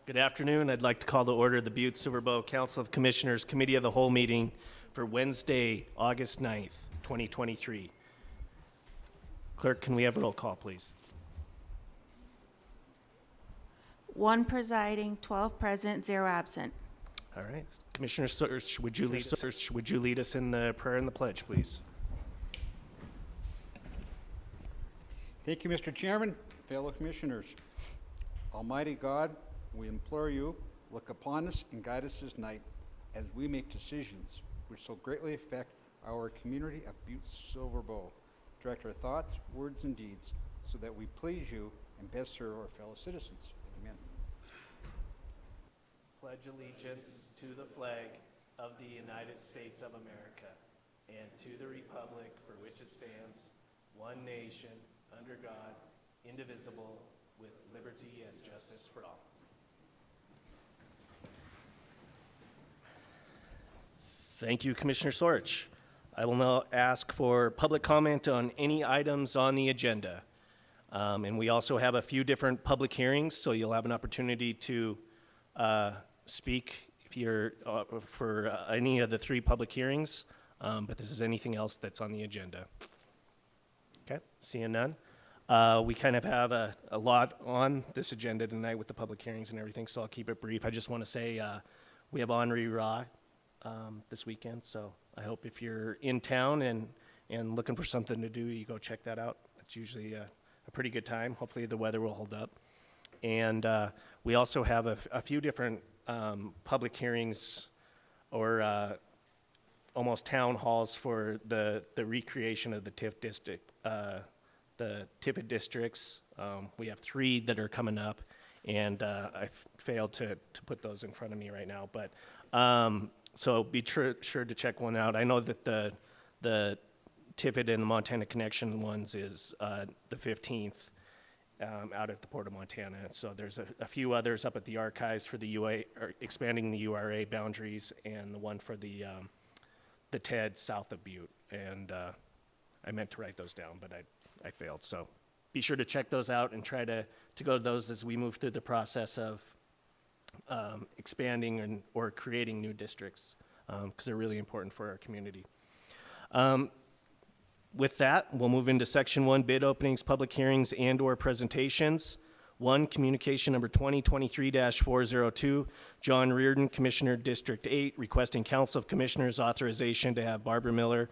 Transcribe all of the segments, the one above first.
Good afternoon. I'd like to call to order the Butte-Silver Council of Commissioners Committee of the Whole meeting for Wednesday, August 9th, 2023. Clerk, can we have a roll call, please? 1 presiding, 12 present, 0 absent. All right. Commissioner Search, would you lead us in the prayer and the pledge, please? Thank you, Mr. Chairman, fellow commissioners. Almighty God, we implore you, look upon us and guide us this night as we make decisions which so greatly affect our community of Butte-Silver. Direct our thoughts, words, and deeds so that we please you and best serve our fellow citizens. Amen. Pledge allegiance to the flag of the United States of America and to the republic for which it stands, one nation, under God, indivisible, with liberty and justice for all. Thank you, Commissioner Sorch. I will now ask for public comment on any items on the agenda. And we also have a few different public hearings, so you'll have an opportunity to speak if you're for any of the 3 public hearings, but this is anything else that's on the agenda. Okay, seeing none. We kind of have a lot on this agenda tonight with the public hearings and everything, so I'll keep it brief. I just want to say we have Henri Ra this weekend, so I hope if you're in town and looking for something to do, you go check that out. It's usually a pretty good time. Hopefully the weather will hold up. And we also have a few different public hearings or almost town halls for the recreation of the TIF district, the TIF districts. We have 3 that are coming up, and I failed to put those in front of me right now. But so be sure to check one out. I know that the TIFID and the Montana Connection ones is the 15th out at the Port of Montana. So there's a few others up at the archives for the UA, or expanding the URA boundaries, and the one for the TED south of Butte. And I meant to write those down, but I failed. So be sure to check those out and try to go to those as we move through the process of expanding or creating new districts, because they're really important for our community. With that, we'll move into section 1, bid openings, public hearings, and or presentations. 1, communication number 2023-402, John Reardon, Commissioner, District 8, requesting Council of Commissioners authorization to have Barbara Miller,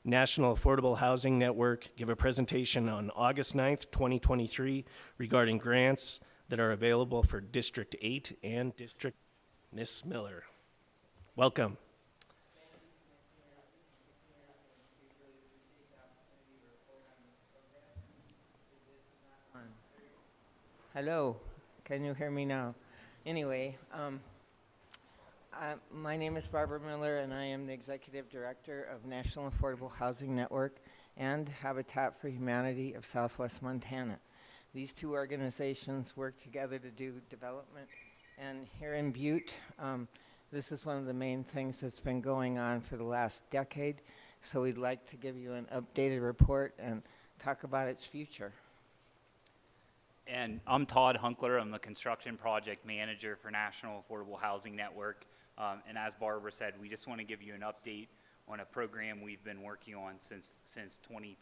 National Affordable Housing Network, give a presentation on August 9th, 2023 regarding grants that are available for District 8 and District. Ms. Miller, welcome. Hello, can you hear me now? Anyway, my name is Barbara Miller, and I am the Executive Director of National Affordable Housing Network and Habitat for Humanity of Southwest Montana. These 2 organizations work together to do development, and here in Butte, this is one of the main things that's been going on for the last decade, so we'd like to give you an updated report and talk about its future. And I'm Todd Hunkler. I'm the construction project manager for National Affordable Housing Network. And as Barbara said, we just want to give you an update on a program we've been working on since 2010-11.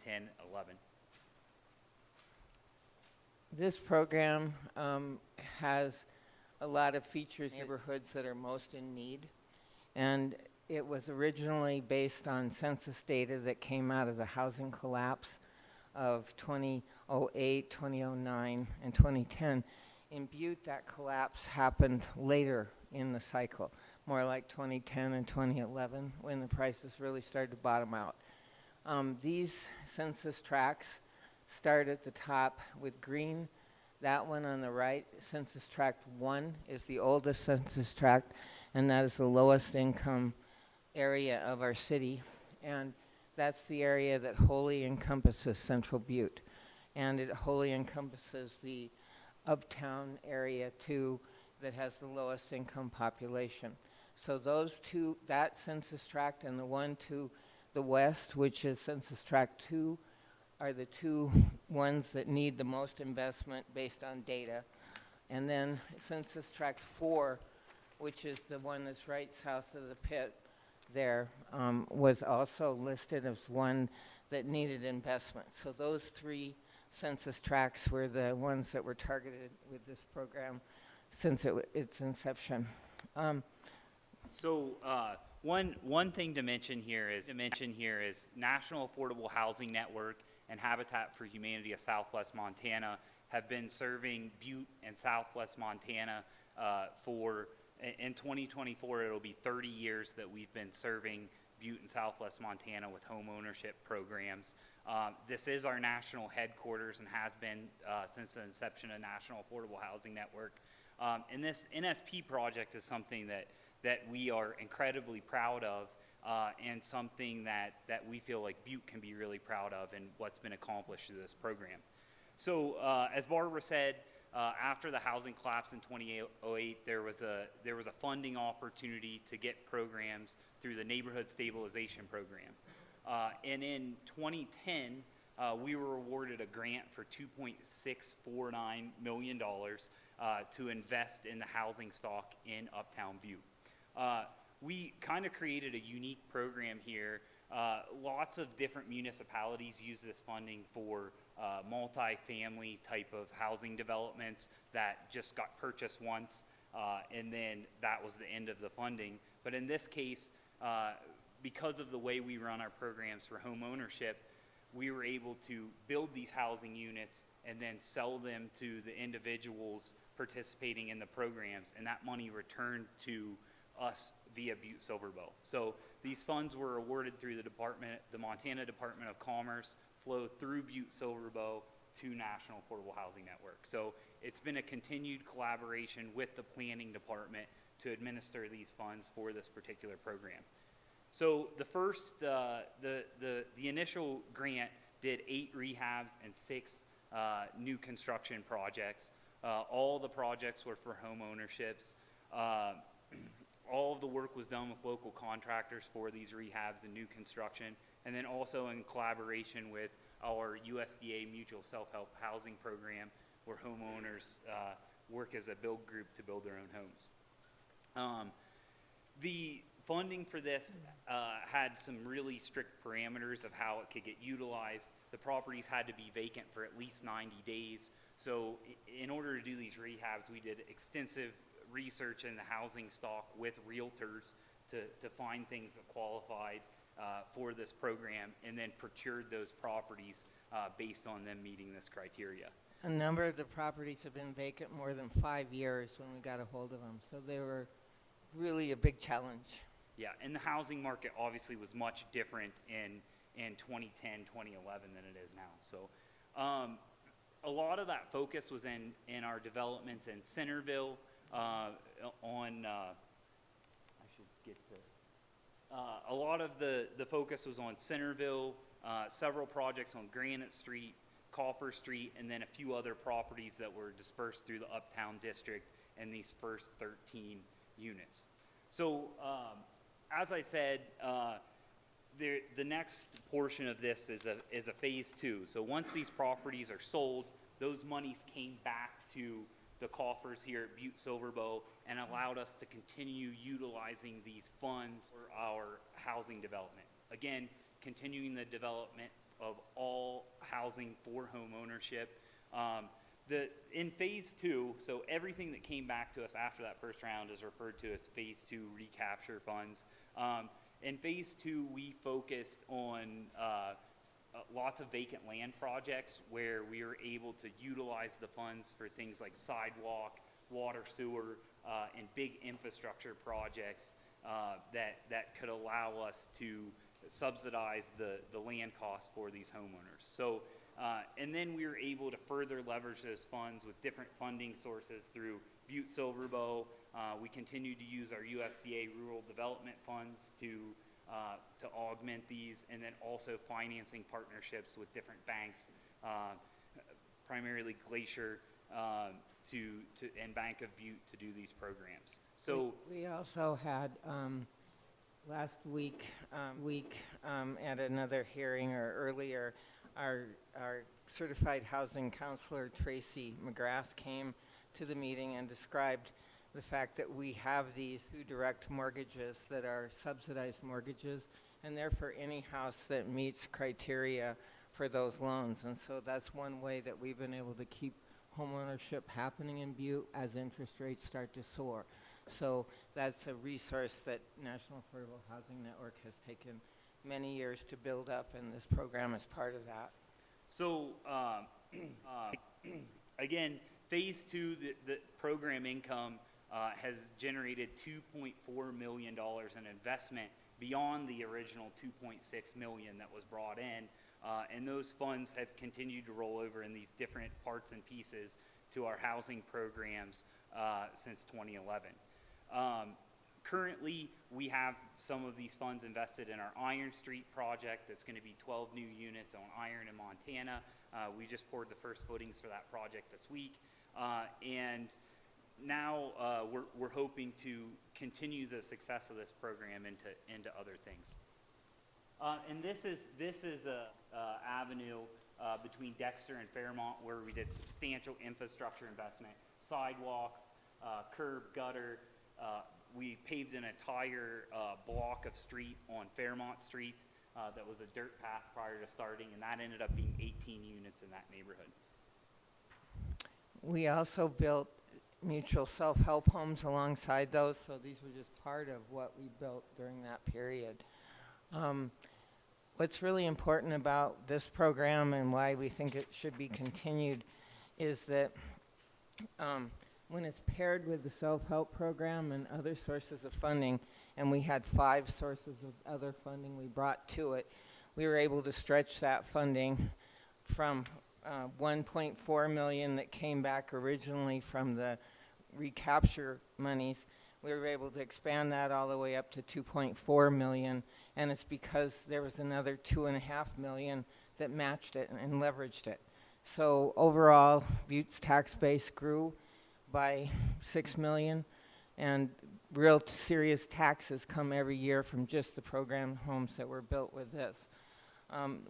This program has a lot of features, neighborhoods that are most in need. And it was originally based on census data that came out of the housing collapse of 2008, 2009, and 2010. In Butte, that collapse happened later in the cycle, more like 2010 and 2011, when the prices really started to bottom out. These census tracts start at the top with green. That one on the right, Census Tract 1, is the oldest census tract, and that is the lowest income area of our city. And that's the area that wholly encompasses Central Butte. And it wholly encompasses the uptown area too, that has the lowest income population. So those 2, that census tract and the one to the west, which is Census Tract 2, are the 2 ones that need the most investment based on data. And then Census Tract 4, which is the one that's right south of the pit there, was also listed as one that needed investment. So those 3 census tracts were the ones that were targeted with this program since its inception. So one thing to mention here is National Affordable Housing Network and Habitat for Humanity of Southwest Montana have been serving Butte and Southwest Montana for, in 2024, it'll be 30 years that we've been serving Butte and Southwest Montana with home ownership programs. This is our national headquarters and has been since the inception of National Affordable Housing Network. And this NSP project is something that we are incredibly proud of, and something that we feel like Butte can be really proud of and what's been accomplished through this program. So as Barbara said, after the housing collapse in 2008, there was a funding opportunity to get programs through the Neighborhood Stabilization Program. And in 2010, we were awarded a grant for $2.649 million to invest in the housing stock in Uptown Butte. We kind of created a unique program here. Lots of different municipalities use this funding for multi-family type of housing developments that just got purchased once, and then that was the end of the funding. But in this case, because of the way we run our programs for home ownership, we were able to build these housing units and then sell them to the individuals participating in the programs, and that money returned to us via Butte-Silver. So these funds were awarded through the Montana Department of Commerce, flowed through Butte-Silver to National Affordable Housing Network. So it's been a continued collaboration with the planning department to administer these funds for this particular program. So the first, the initial grant did 8 rehabs and 6 new construction projects. All the projects were for home ownerships. All of the work was done with local contractors for these rehabs and new construction, and then also in collaboration with our USDA Mutual Self-Help Housing Program, where homeowners work as a build group to build their own homes. The funding for this had some really strict parameters of how it could get utilized. The properties had to be vacant for at least 90 days. So in order to do these rehabs, we did extensive research in the housing stock with realtors to find things that qualified for this program, and then procured those properties based on them meeting this criteria. A number of the properties have been vacant more than 5 years when we got a hold of them, so they were really a big challenge. Yeah, and the housing market obviously was much different in 2010, 2011 than it is now. So a lot of that focus was in our developments in Centerville, a lot of the focus was on Centerville, several projects on Granite Street, Copper Street, and then a few other properties that were dispersed through the Uptown District and these first 13 units. So as I said, the next portion of this is a phase 2. So once these properties are sold, those monies came back to the coffers here at Butte-Silver and allowed us to continue utilizing these funds for our housing development. Again, continuing the development of all housing for home ownership. In phase 2, so everything that came back to us after that first round is referred to as phase 2 recapture funds. In phase 2, we focused on lots of vacant land projects where we were able to utilize the funds for things like sidewalk, water, sewer, and big infrastructure projects that could allow us to subsidize the land costs for these homeowners. So, and then we were able to further leverage those funds with different funding sources through Butte-Silver. We continue to use our USDA rural development funds to augment these, and then also financing partnerships with different banks, primarily Glacier and Bank of Butte to do these programs. So we also had last week at another hearing or earlier, our certified housing counselor Tracy McGrath came to the meeting and described the fact that we have these 2 direct mortgages that are subsidized mortgages, and they're for any house that meets criteria for those loans. And so that's one way that we've been able to keep homeownership happening in Butte as interest rates start to soar. So that's a resource that National Affordable Housing Network has taken many years to build up, and this program is part of that. So, again, phase 2, the program income has generated $2.4 million in investment beyond the original $2.6 million that was brought in. And those funds have continued to roll over in these different parts and pieces to our housing programs since 2011. Currently, we have some of these funds invested in our Iron Street project. That's going to be 12 new units on Iron in Montana. We just poured the first footings for that project this week. And now we're hoping to continue the success of this program into other things. And this is a avenue between Dexter and Fairmont where we did substantial infrastructure investment, sidewalks, curb, gutter. We paved an entire block of street on Fairmont Street that was a dirt path prior to starting, and that ended up being 18 units in that neighborhood. We also built mutual self-help homes alongside those, so these were just part of what we built during that period. What's really important about this program and why we think it should be continued is that when it's paired with the self-help program and other sources of funding, and we had 5 sources of other funding we brought to it, we were able to stretch that funding from 1.4 million that came back originally from the recapture monies. We were able to expand that all the way up to 2.4 million, and it's because there was another 2.5 million that matched it and leveraged it. So overall, Butte's tax base grew by 6 million, and real serious taxes come every year from just the program homes that were built with this.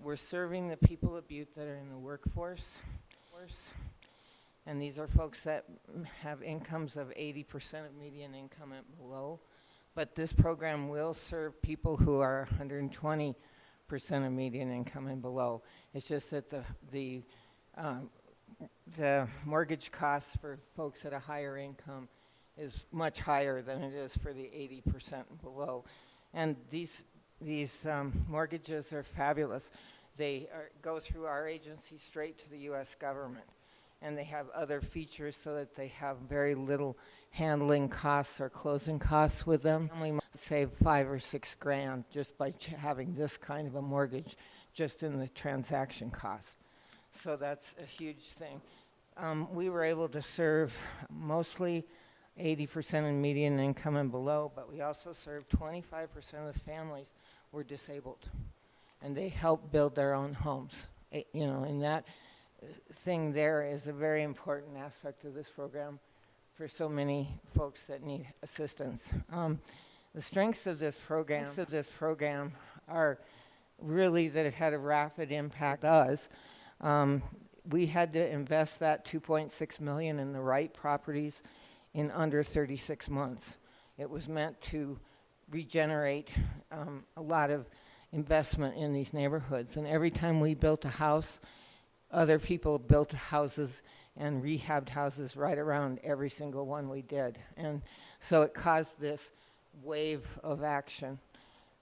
We're serving the people of Butte that are in the workforce, and these are folks that have incomes of 80% of median income and below. But this program will serve people who are 120% of median income and below. It's just that the mortgage costs for folks at a higher income is much higher than it is for the 80% and below. And these mortgages are fabulous. They go through our agency straight to the U.S. government, and they have other features so that they have very little handling costs or closing costs with them. We might save $5 or $6 grand just by having this kind of a mortgage just in the transaction cost. So that's a huge thing. We were able to serve mostly 80% in median income and below, but we also served 25% of the families were disabled, and they helped build their own homes. And that thing there is a very important aspect of this program for so many folks that need assistance. The strengths of this program are really that it had a rapid impact on us. We had to invest that $2.6 million in the right properties in under 36 months. It was meant to regenerate a lot of investment in these neighborhoods. And every time we built a house, other people built houses and rehabbed houses right around every single one we did. And so it caused this wave of action.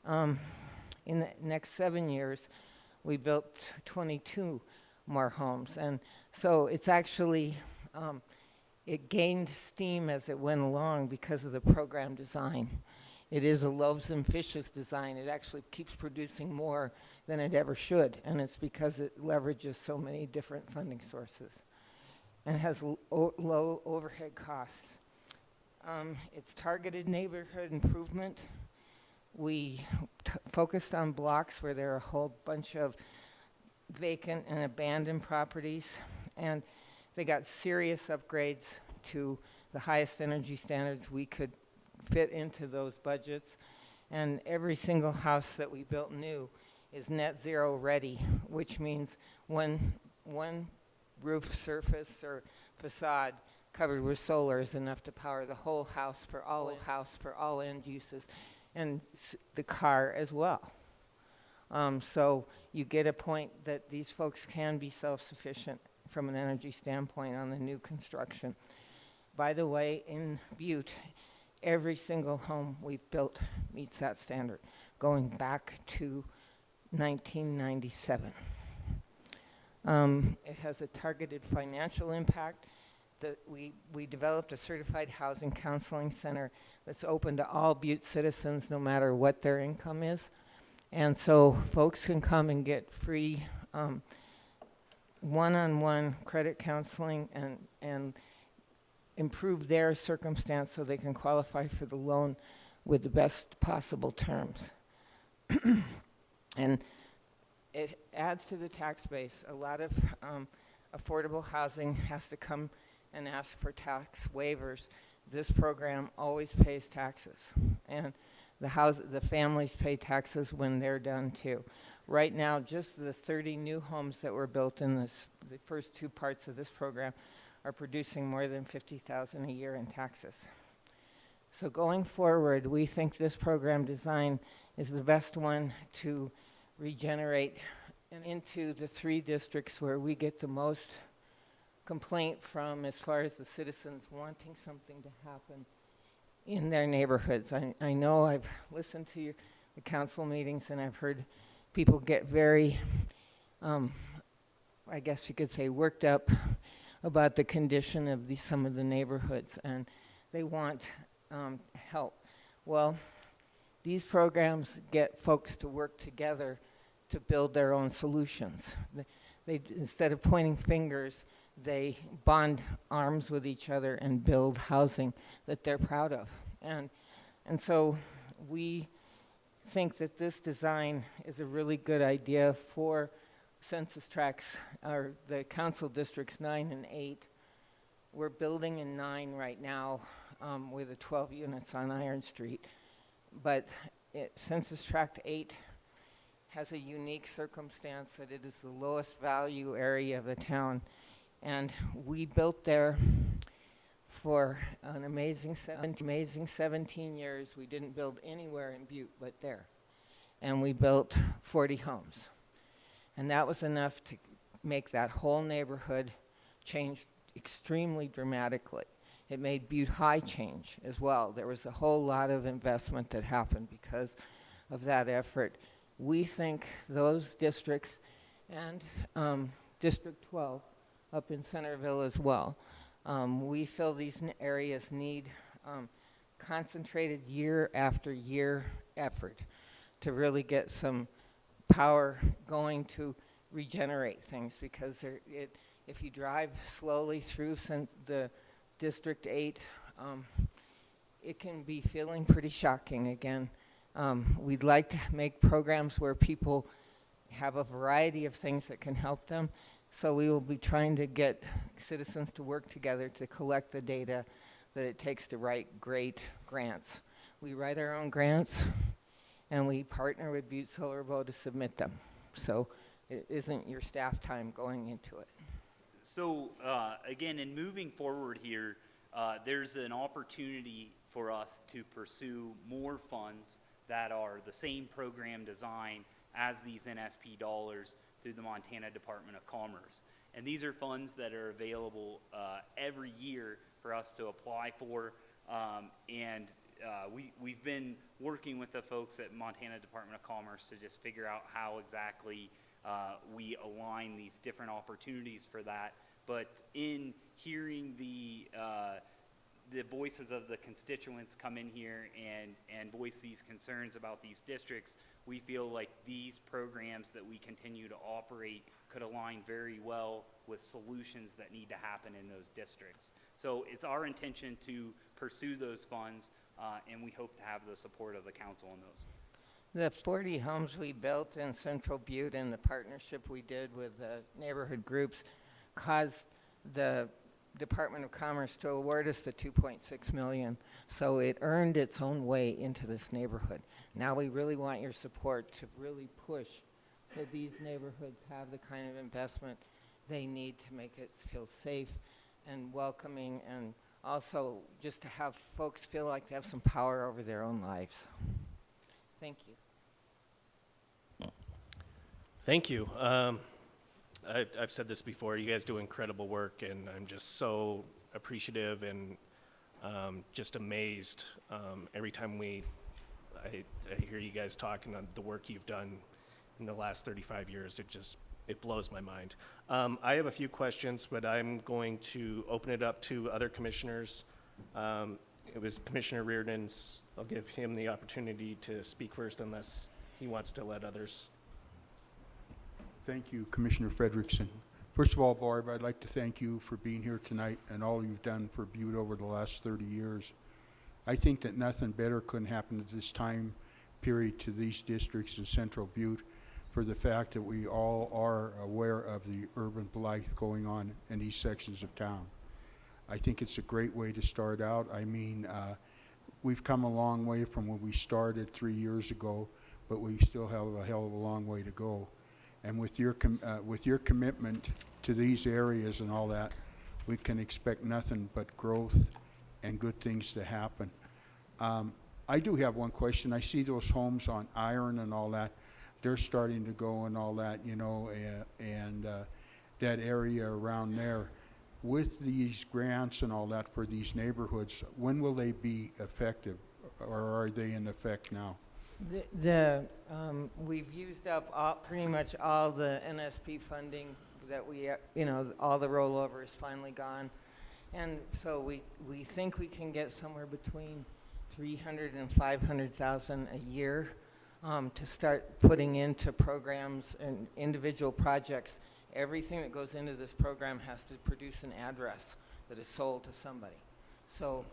In the next 7 years, we built 22 more homes. And so it's actually, it gained steam as it went along because of the program design. It is a loaves and fishes design. It actually keeps producing more than it ever should, and it's because it leverages so many different funding sources and has low overhead costs. It's targeted neighborhood improvement. We focused on blocks where there are a whole bunch of vacant and abandoned properties, and they got serious upgrades to the highest energy standards we could fit into those budgets. And every single house that we built new is net zero ready, which means one roof surface or facade covered with solar is enough to power the whole house for all end uses, and the car as well. So you get a point that these folks can be self-sufficient from an energy standpoint on the new construction. By the way, in Butte, every single home we've built meets that standard, going back to 1997. It has a targeted financial impact. We developed a certified housing counseling center that's open to all Butte citizens, no matter what their income is. And so folks can come and get free one-on-one credit counseling and improve their circumstance so they can qualify for the loan with the best possible terms. And it adds to the tax base. A lot of affordable housing has to come and ask for tax waivers. This program always pays taxes, and the families pay taxes when they're done too. Right now, just the 30 new homes that were built in the first two parts of this program are producing more than $50,000 a year in taxes. So going forward, we think this program design is the best one to regenerate into the 3 districts where we get the most complaint from as far as the citizens wanting something to happen in their neighborhoods. I know I've listened to the council meetings, and I've heard people get very, I guess you could say, worked up about the condition of some of the neighborhoods, and they want help. Well, these programs get folks to work together to build their own solutions. They instead of pointing fingers, they bond arms with each other and build housing that they're proud of. And so we think that this design is a really good idea for census tracts, or the council districts 9 and 8. We're building in 9 right now with the 12 units on Iron Street. But census tract 8 has a unique circumstance that it is the lowest value area of the town. And we built there for an amazing 17 years. We didn't build anywhere in Butte but there. And we built 40 homes. And that was enough to make that whole neighborhood change extremely dramatically. It made Butte High change as well. There was a whole lot of investment that happened because of that effort. We think those districts and District 12 up in Centerville as well, we feel these areas need concentrated year after year effort to really get some power going to regenerate things, because if you drive slowly through the District 8, it can be feeling pretty shocking again. We'd like to make programs where people have a variety of things that can help them. So we will be trying to get citizens to work together to collect the data that it takes to write great grants. We write our own grants, and we partner with Butte-Silver to submit them. So it isn't your staff time going into it. So again, in moving forward here, there's an opportunity for us to pursue more funds that are the same program design as these NSP dollars through the Montana Department of Commerce. And these are funds that are available every year for us to apply for. We've been working with the folks at Montana Department of Commerce to just figure out how exactly we align these different opportunities for that. But in hearing the voices of the constituents come in here and voice these concerns about these districts, we feel like these programs that we continue to operate could align very well with solutions that need to happen in those districts. So it's our intention to pursue those funds, and we hope to have the support of the council on those. The 40 homes we built in Central Butte and the partnership we did with the neighborhood groups caused the Department of Commerce to award us the $2.6 million. So it earned its own way into this neighborhood. Now we really want your support to really push so these neighborhoods have the kind of investment they need to make it feel safe and welcoming, and also just to have folks feel like they have some power over their own lives. Thank you. Thank you. I've said this before, you guys do incredible work, and I'm just so appreciative and just amazed every time I hear you guys talking on the work you've done in the last 35 years. It blows my mind. I have a few questions, but I'm going to open it up to other commissioners. It was Commissioner Reardon's. I'll give him the opportunity to speak first unless he wants to let others. Thank you, Commissioner Frederickson. First of all, Barb, I'd like to thank you for being here tonight and all you've done for Butte over the last 30 years. I think that nothing better couldn't happen at this time period to these districts in Central Butte for the fact that we all are aware of the urban blight going on in these sections of town. I think it's a great way to start out. I mean, we've come a long way from when we started 3 years ago, but we still have a hell of a long way to go. And with your commitment to these areas and all that, we can expect nothing but growth and good things to happen. I do have one question. I see those homes on Iron and all that. They're starting to go and all that, you know, and that area around there. With these grants and all that for these neighborhoods, when will they be effective, or are they in effect now? We've used up pretty much all the NSP funding that we, all the rollover is finally gone. And so we think we can get somewhere between 300 and 500,000 a year to start putting into programs and individual projects. Everything that goes into this program has to produce an address that is sold to somebody. So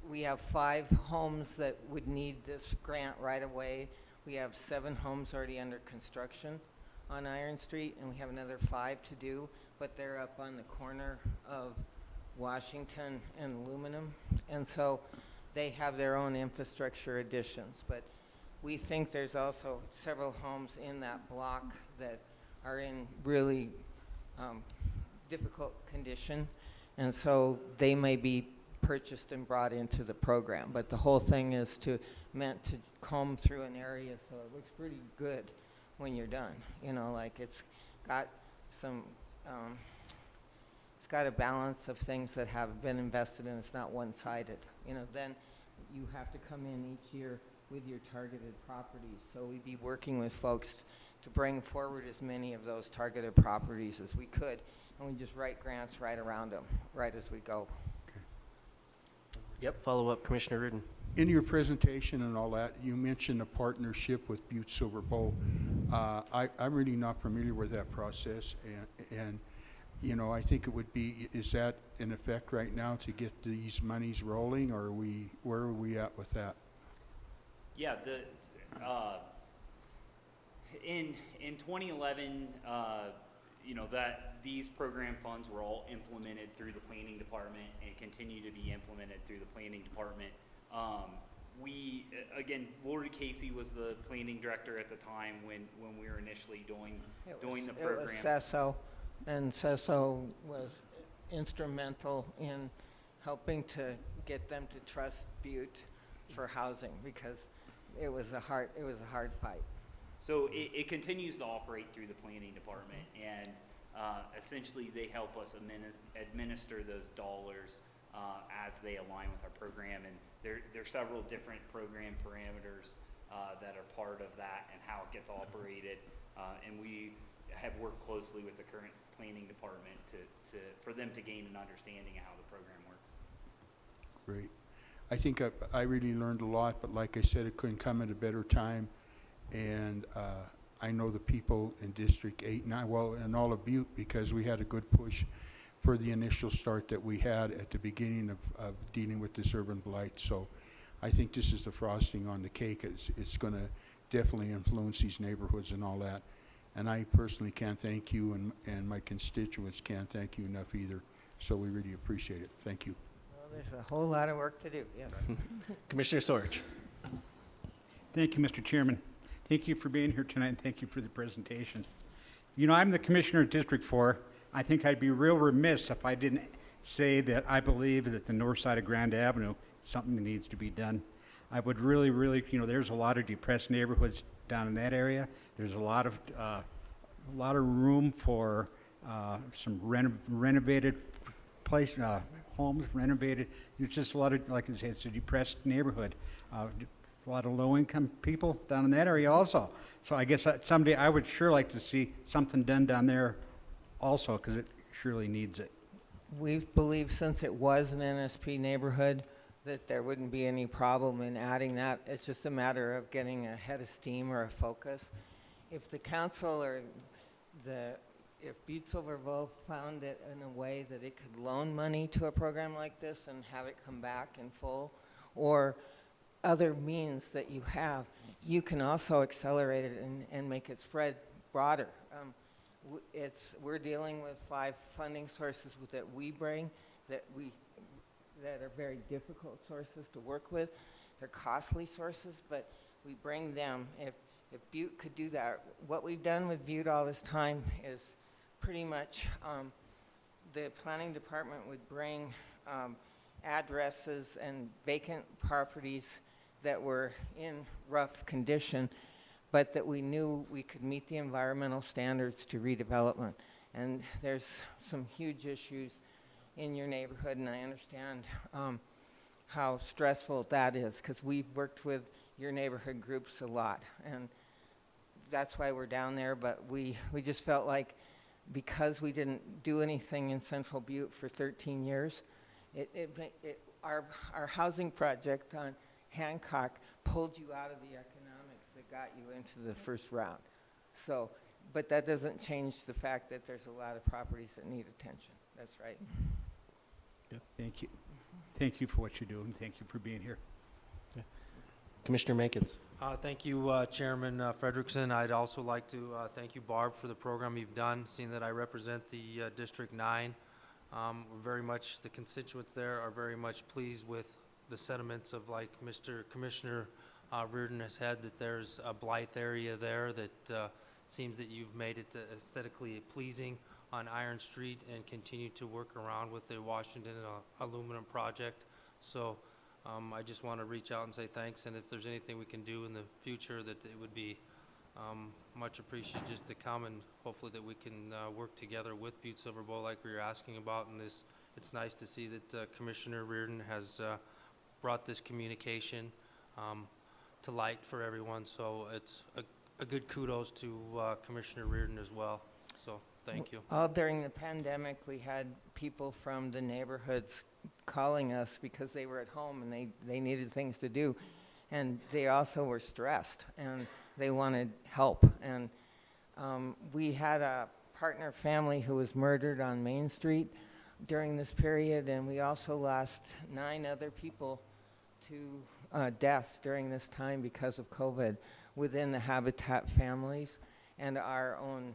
we have 5 homes that would need this grant right away. We have 7 homes already under construction on Iron Street, and we have another 5 to do, but they're up on the corner of Washington and Aluminum, and so they have their own infrastructure additions. But we think there's also several homes in that block that are in really difficult condition, and so they may be purchased and brought into the program. But the whole thing is meant to comb through an area so it looks pretty good when you're done. Like it's got some, it's got a balance of things that have been invested in. It's not one-sided. Then you have to come in each year with your targeted properties. So we'd be working with folks to bring forward as many of those targeted properties as we could, and we just write grants right around them, right as we go. Yep, follow up, Commissioner Reardon. In your presentation and all that, you mentioned a partnership with Butte-Silver. I'm really not familiar with that process, and I think it would be, is that in effect right now to get these monies rolling, or where are we at with that? Yeah, in 2011, that these program funds were all implemented through the planning department and continue to be implemented through the planning department. Lori Casey was the planning director at the time when we were initially doing the program. It was CESO, and CESO was instrumental in helping to get them to trust Butte for housing, because it was a hard fight. So it continues to operate through the planning department, and essentially they help us administer those dollars as they align with our program. And there are several different program parameters that are part of that and how it gets operated. And we have worked closely with the current planning department for them to gain an understanding of how the program works. Great. I think I really learned a lot, but like I said, it couldn't come at a better time. And I know the people in District 8, and and all of Butte, because we had a good push for the initial start that we had at the beginning of dealing with this urban blight. So I think this is the frosting on the cake. It's going to definitely influence these neighborhoods and all that. And I personally can't thank you, and my constituents can't thank you enough either. So we really appreciate it. Thank you. Well, there's a whole lot of work to do, yeah. Commissioner Sorge. Thank you, Mr. Chairman. Thank you for being here tonight, and thank you for the presentation. I'm the commissioner of District 4. I think I'd be real remiss if I didn't say that I believe that the north side of Grand Avenue is something that needs to be done. I would really, really, there's a lot of depressed neighborhoods down in that area. There's a lot of room for some renovated place, homes renovated. There's just a lot of, like I said, it's a depressed neighborhood. A lot of low-income people down in that area also. So I guess someday I would sure like to see something done down there also, because it surely needs it. We've believed since it was an NSP neighborhood that there wouldn't be any problem in adding that. It's just a matter of getting a head of steam or a focus. If the council or if Butte-Silver found it in a way that it could loan money to a program like this and have it come back in full, or other means that you have, you can also accelerate it and make it spread broader. We're dealing with 5 funding sources that we bring that are very difficult sources to work with. They're costly sources, but we bring them. If Butte could do that, what we've done with Butte all this time is pretty much the planning department would bring addresses and vacant properties that were in rough condition, but that we knew we could meet the environmental standards to redevelopment. And there's some huge issues in your neighborhood, and I understand how stressful that is, because we've worked with your neighborhood groups a lot, and that's why we're down there. But we just felt like, because we didn't do anything in Central Butte for 13 years, our housing project on Hancock pulled you out of the economics that got you into the first round. So, but that doesn't change the fact that there's a lot of properties that need attention. That's right. Thank you. Thank you for what you do, and thank you for being here. Commissioner Makins. Thank you, Chairman Frederickson. I'd also like to thank you, Barb, for the program you've done, seeing that I represent the District 9. The constituents there are very much pleased with the sentiments of, like Mr. Commissioner Reardon has had, that there's a Blythe area there that seems that you've made it aesthetically pleasing on Iron Street, and continue to work around with the Washington aluminum project. So I just want to reach out and say thanks, and if there's anything we can do in the future, that it would be much appreciated just to come, and hopefully that we can work together with Butte-Silver Bowl like we were asking about. And it's nice to see that Commissioner Reardon has brought this communication to light for everyone. So it's a good kudos to Commissioner Reardon as well. So thank you. All during the pandemic, we had people from the neighborhoods calling us because they were at home and they needed things to do. And they also were stressed and they wanted help. And we had a partner family who was murdered on Main Street during this period, and we also lost 9 other people to death during this time because of COVID within the Habitat families and our own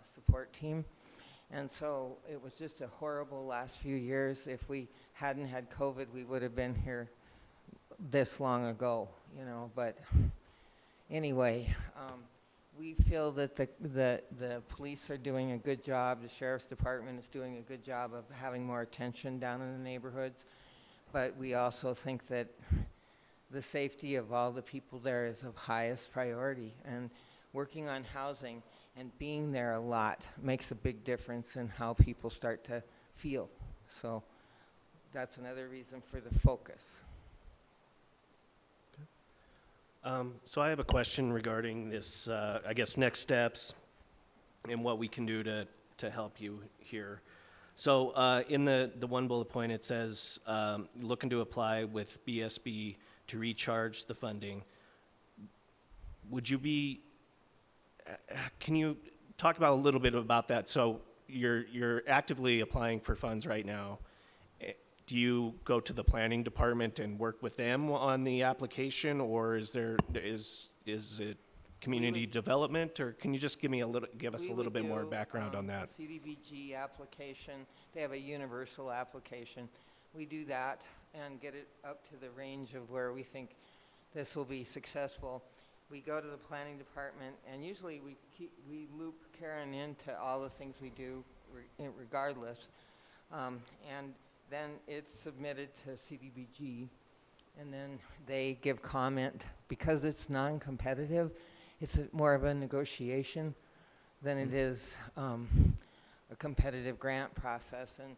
support team. And so it was just a horrible last few years. If we hadn't had COVID, we would have been here this long ago, but anyway, we feel that the police are doing a good job. The Sheriff's Department is doing a good job of having more attention down in the neighborhoods, but we also think that the safety of all the people there is of highest priority, and working on housing and being there a lot makes a big difference in how people start to feel. So that's another reason for the focus. So I have a question regarding this, I guess, next steps and what we can do to help you here. So in the one bullet point, it says, looking to apply with BSB to recharge the funding. Can you talk about a little bit about that? So you're actively applying for funds right now. Do you go to the planning department and work with them on the application, or is it community development, or can you just give us a little bit more background on that? CDBG application, they have a universal application. We do that and get it up to the range of where we think this will be successful. We go to the planning department, and usually we loop Karen into all the things we do regardless. And then it's submitted to CDBG, and then they give comment. Because it's non-competitive, it's more of a negotiation than it is a competitive grant process. And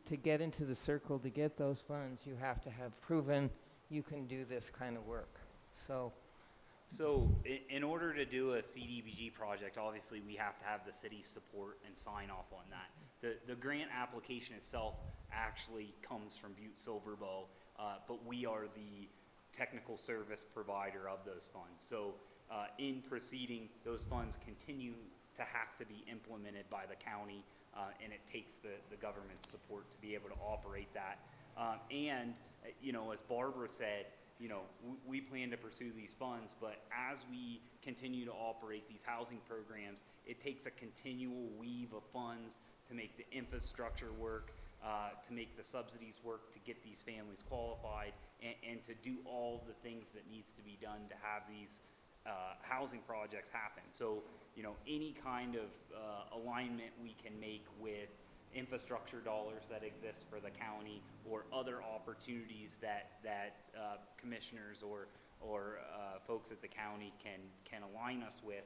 to get into the circle, to get those funds, you have to have proven you can do this kind of work. So So in order to do a CDBG project, obviously we have to have the city's support and sign off on that. The grant application itself actually comes from Butte-Silver, but we are the technical service provider of those funds. So in proceeding, those funds continue to have to be implemented by the county, and it takes the government's support to be able to operate that. And, you know, as Barbara said, you know, we plan to pursue these funds, but as we continue to operate these housing programs, it takes a continual weave of funds to make the infrastructure work, to make the subsidies work, to get these families qualified, and to do all the things that needs to be done to have these housing projects happen. So, you know, any kind of alignment we can make with infrastructure dollars that exist for the county, or other opportunities that commissioners or folks at the county can align us with,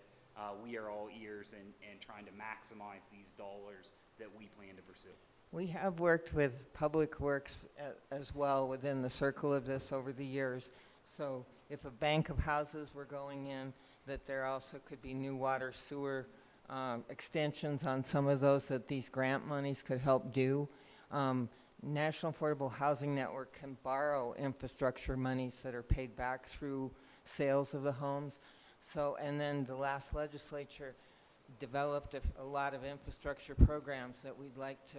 we are all ears and trying to maximize these dollars that we plan to pursue. we have worked with Public Works as well within the circle of this over the years. So if a bank of houses were going in, that there also could be new water sewer extensions on some of those that these grant monies could help do. National Affordable Housing Network can borrow infrastructure monies that are paid back through sales of the homes. So, and then the last legislature developed a lot of infrastructure programs that we'd like to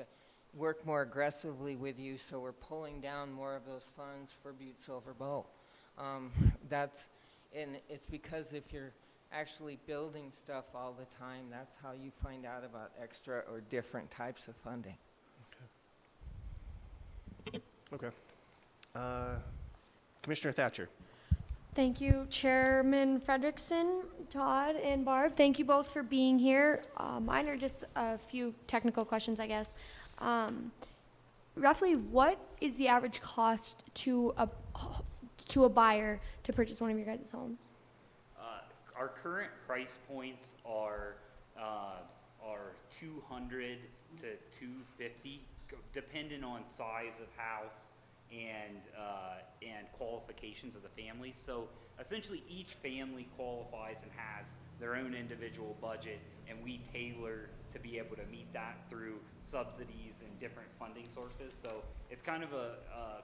work more aggressively with you, so we're pulling down more of those funds for Butte-Silver Bowl. And it's because if you're actually building stuff all the time, that's how you find out about extra or different types of funding. Okay. Commissioner Thatcher. Thank you, Chairman Frederickson, Todd, and Barb. Thank you both for being here. Mine are just a few technical questions, I guess. Roughly, what is the average cost to a buyer to purchase one of your guys' homes? Our current price points are 200 to 250, depending on size of house and qualifications of the family. So essentially, each family qualifies and has their own individual budget, and we tailor to be able to meet that through subsidies and different funding sources. So it's kind of a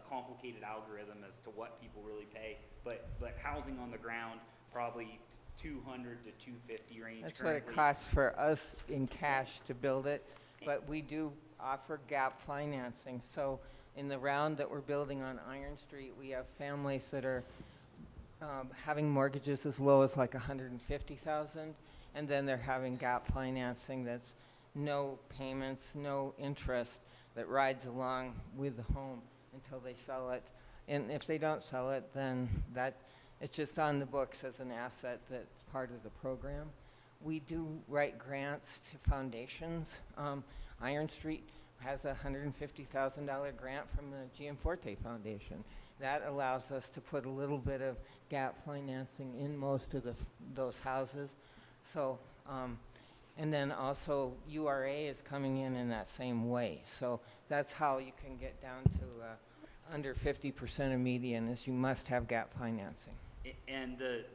complicated algorithm as to what people really pay, but housing on the ground, probably 200 to 250 range. That's what it costs for us in cash to build it, but we do offer gap financing. So in the round that we're building on Iron Street, we have families that are having mortgages as low as like $150,000, and then they're having gap financing that's no payments, no interest, that rides along with the home until they sell it. And if they don't sell it, then it's just on the books as an asset that's part of the program. We do write grants to foundations. Iron Street has a $150,000 grant from the Gianforte Foundation. That allows us to put a little bit of gap financing in most of those houses. So, and then also URA is coming in that same way. So that's how you can get down to under 50% of median, is you must have gap financing. And the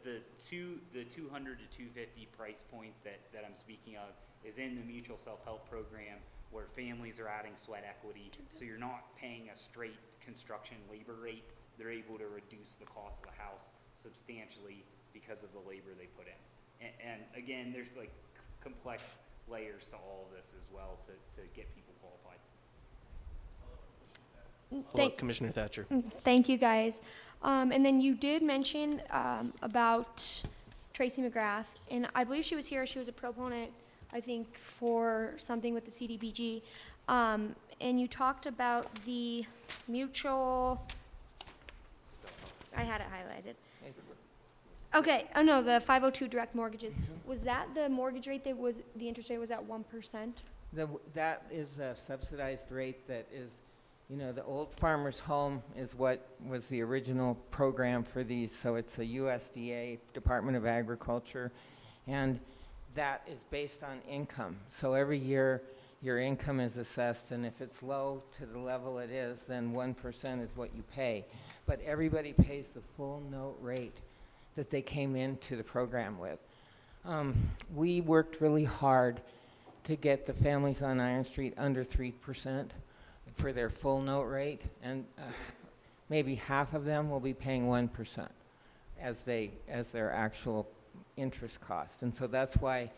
200 to 250 price point that I'm speaking of is in the mutual self-help program, where families are adding sweat equity, so you're not paying a straight construction labor rate. They're able to reduce the cost of the house substantially because of the labor they put in. And again, there's like complex layers to all of this as well to get people qualified. Hello, Commissioner Thatcher. Thank you, guys. And then you did mention about Tracy McGrath, and I believe she was here. She was a proponent, I think, for something with the CDBG. And you talked about the mutual, I had it highlighted. Okay, oh no, the 502 direct mortgages. Was that the mortgage rate the interest rate was at 1%? That is a subsidized rate that is, you know, the old farmer's home is what was the original program for these, so it's a USDA, Department of Agriculture, and that is based on income. So every year, your income is assessed, and if it's low to the level it is, then 1% is what you pay. But everybody pays the full note rate that they came into the program with. We worked really hard to get the families on Iron Street under 3% for their full note rate, and maybe half of them will be paying 1% as their actual interest cost. And so that's why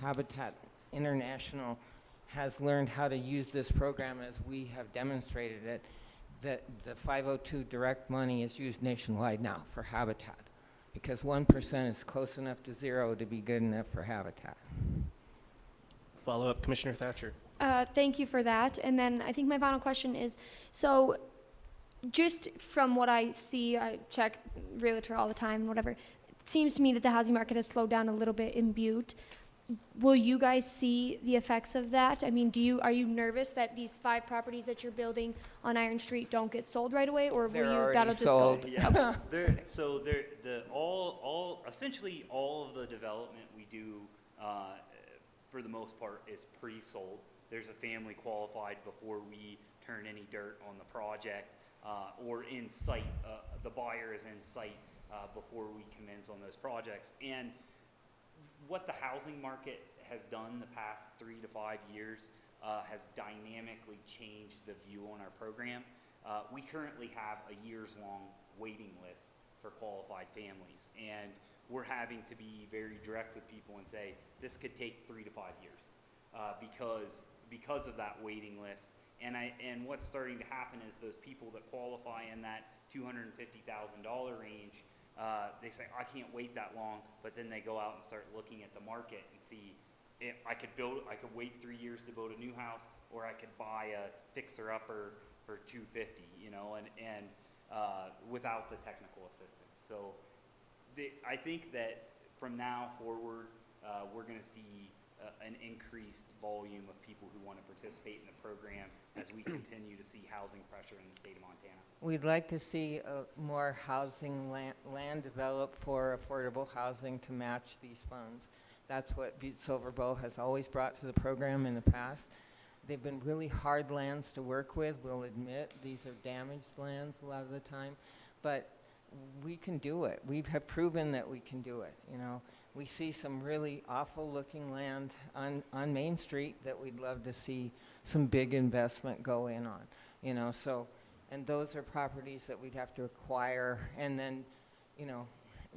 Habitat International has learned how to use this program as we have demonstrated it, that the 502 direct money is used nationwide now for Habitat, because 1% is close enough to zero to be good enough for Habitat. Follow up, Commissioner Thatcher. Thank you for that. And then I think my final question is, so just from what I see, I check Realtor all the time, whatever, it seems to me that the housing market has slowed down a little bit in Butte. Will you guys see the effects of that? I mean, are you nervous that these 5 properties that you're building on Iron Street don't get sold right away, or They're will you, already that'll just sold. go? Yeah, essentially all of the development we do, for the most part, is pre-sold. There's a family qualified before we turn any dirt on the project, or in sight, the buyer is in sight, before we commence on those projects. And what the housing market has done the past 3 to 5 years, has dynamically changed the view on our program. We currently have a years-long waiting list for qualified families, and we're having to be very direct with people and say, this could take 3 to 5 years, because of that waiting list. And what's starting to happen is those people that qualify in that $250,000 range, they say, I can't wait that long, but then they go out and start looking at the market and see, if I could wait 3 years to build a new house, or I could buy a fixer-upper for $250, you know, and without the technical assistance. So I think that from now forward, we're going to see an increased volume of people who want to participate in the program as we continue to see housing pressure in the state of Montana. We'd like to see more housing land developed for affordable housing to match these funds. That's what Butte-Silver has always brought to the program in the past. They've been really hard lands to work with, we'll admit. These are damaged lands a lot of the time, but we can do it. We have proven that we can do it, you know. We see some really awful looking land on Main Street that we'd love to see some big investment go in on, you know. So, and those are properties that we'd have to acquire and then, you know,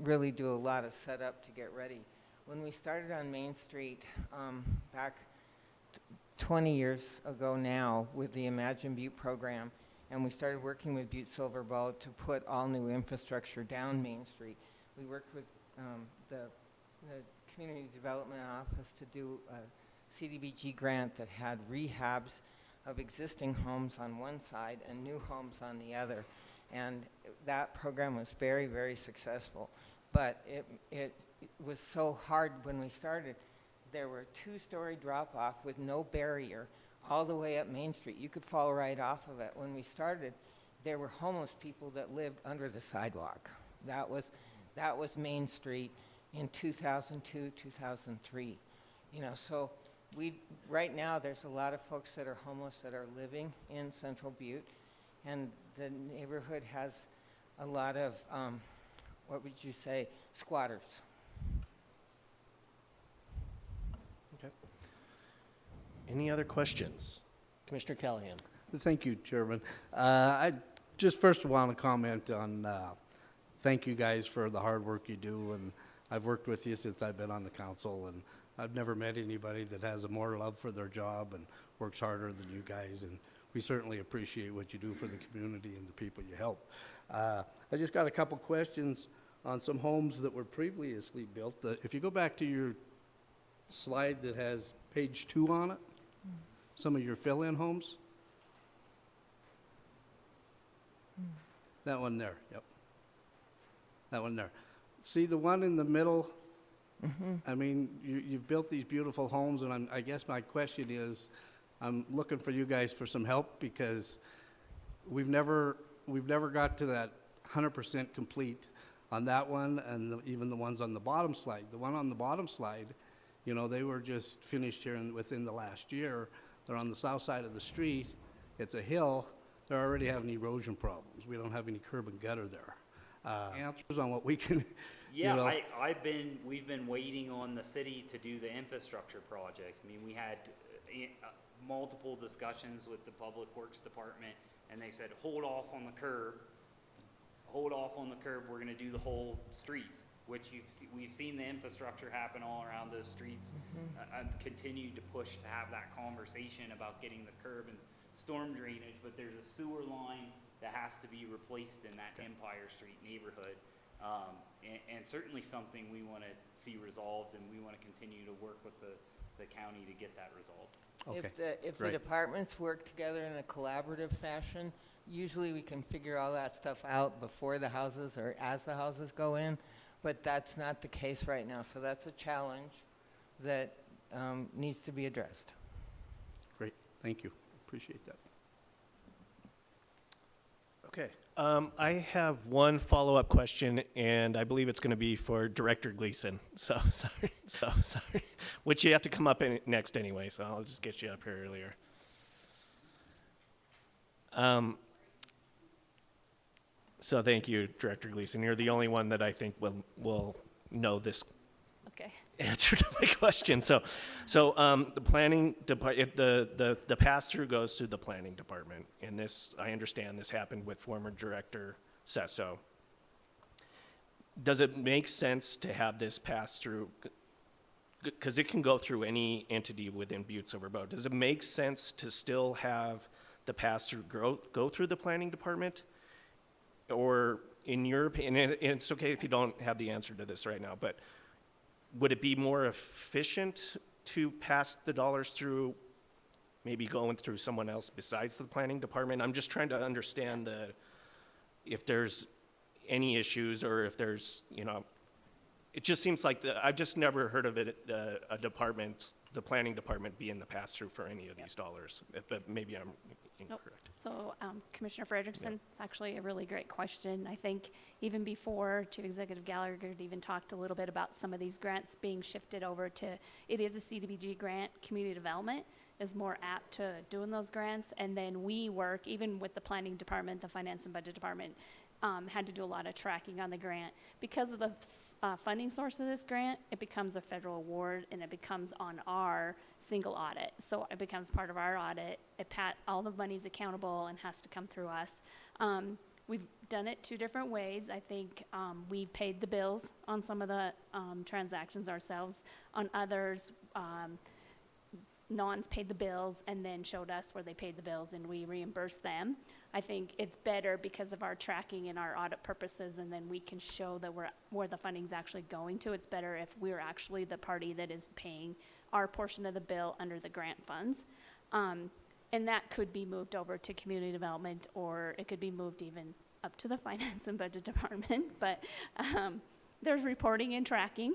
really do a lot of setup to get ready. When we started on Main Street back 20 years ago now with the Imagine Butte program, and we started working with Butte-Silver to put all new infrastructure down Main Street, we worked with the Community Development Office to do a CDBG grant that had rehabs of existing homes on one side and new homes on the other. And that program was very, very successful. But it was so hard when we started. There were 2-story drop-off with no barrier all the way up Main Street. You could fall right off of it. When we started, there were homeless people that lived under the sidewalk. That was Main Street in 2002, 2003. You know, so right now there's a lot of folks that are homeless that are living in Central Butte, and the neighborhood has a lot of, what would you say, squatters. Okay. Any other questions? Commissioner Callahan. Thank you, Chairman. I just first want to comment on, thank you guys for the hard work you do, and I've worked with you since I've been on the council, and I've never met anybody that has a more love for their job and works harder than you guys, and we certainly appreciate what you do for the community and the people you help. I just got a couple questions on some homes that were previously built. If you go back to your slide that has page 2 on it, some of your fill-in homes. That one there, yep. That one there. See the one in the middle I mean, you've built these beautiful homes, and I guess my question is, I'm looking for you guys for some help, because we've never got to that 100% complete on that one, and even the ones on the bottom slide. The one on the bottom slide, you know, they were just finished here within the last year. They're on the south side of the street. It's a hill. They're already having erosion problems. We don't have any curb and gutter there. Answers on what we can, Yeah, you know. we've been waiting on the city to do the infrastructure project. I mean, we had multiple discussions with the Public Works Department, and they said, hold off on the curb, we're gonna do the whole street, which we've seen the infrastructure happen all around those streets. I've continued to push to have that conversation about getting the curb and storm drainage, but there's a sewer line that has to be replaced in that Empire Street neighborhood. And certainly something we want to see resolved, and we want to continue to work with the county to get that resolved. Okay, If the great. departments work together in a collaborative fashion, usually we can figure all that stuff out before the houses or as the houses go in, but that's not the case right now. So that's a challenge that needs to be addressed. Great, thank you. Appreciate that. Okay. I have one follow-up question, and I believe it's going to be for Director Gleason. So sorry. Which you have to come up next anyway, so I'll just get you up here earlier. So thank you, Director Gleason. You're the only one that I think will know this Okay. answer to my question. So the planning department, the pass-through goes to the planning department. And this, I understand this happened with former Director Sesso. Does it make sense to have this pass-through? Because it can go through any entity within Butte-Silver Bow. Does it make sense to still have the pass-through go through the planning department? Or in your opinion, and it's okay if you don't have the answer to this right now, but would it be more efficient to pass the dollars through, maybe going through someone else besides the planning department? I'm just trying to understand if there's any issues, or if there's, it just seems like I've just never heard of it, a department, the planning department being the pass-through for any of these dollars, but maybe I'm incorrect. So Commissioner Frederickson, it's actually a really great question. I think even before Chief Executive Gallagher had even talked a little bit about some of these grants being shifted over to, it is a CDBG grant, community development is more apt to doing those grants. And then we work, even with the planning department, the finance and budget department, had to do a lot of tracking on the grant. Because of the funding source of this grant, it becomes a federal award, and it becomes on our single audit. So it becomes part of our audit. All the money's accountable and has to come through us. We've done it two different ways. I think we paid the bills on some of the transactions ourselves. On others, Nons paid the bills and then showed us where they paid the bills, and we reimbursed them. I think it's better because of our tracking and our audit purposes, and then we can show that where the funding's actually going to. It's better if we're actually the party that is paying our portion of the bill under the grant funds. And that could be moved over to community development, or it could be moved even up to the finance and budget department. But there's reporting and tracking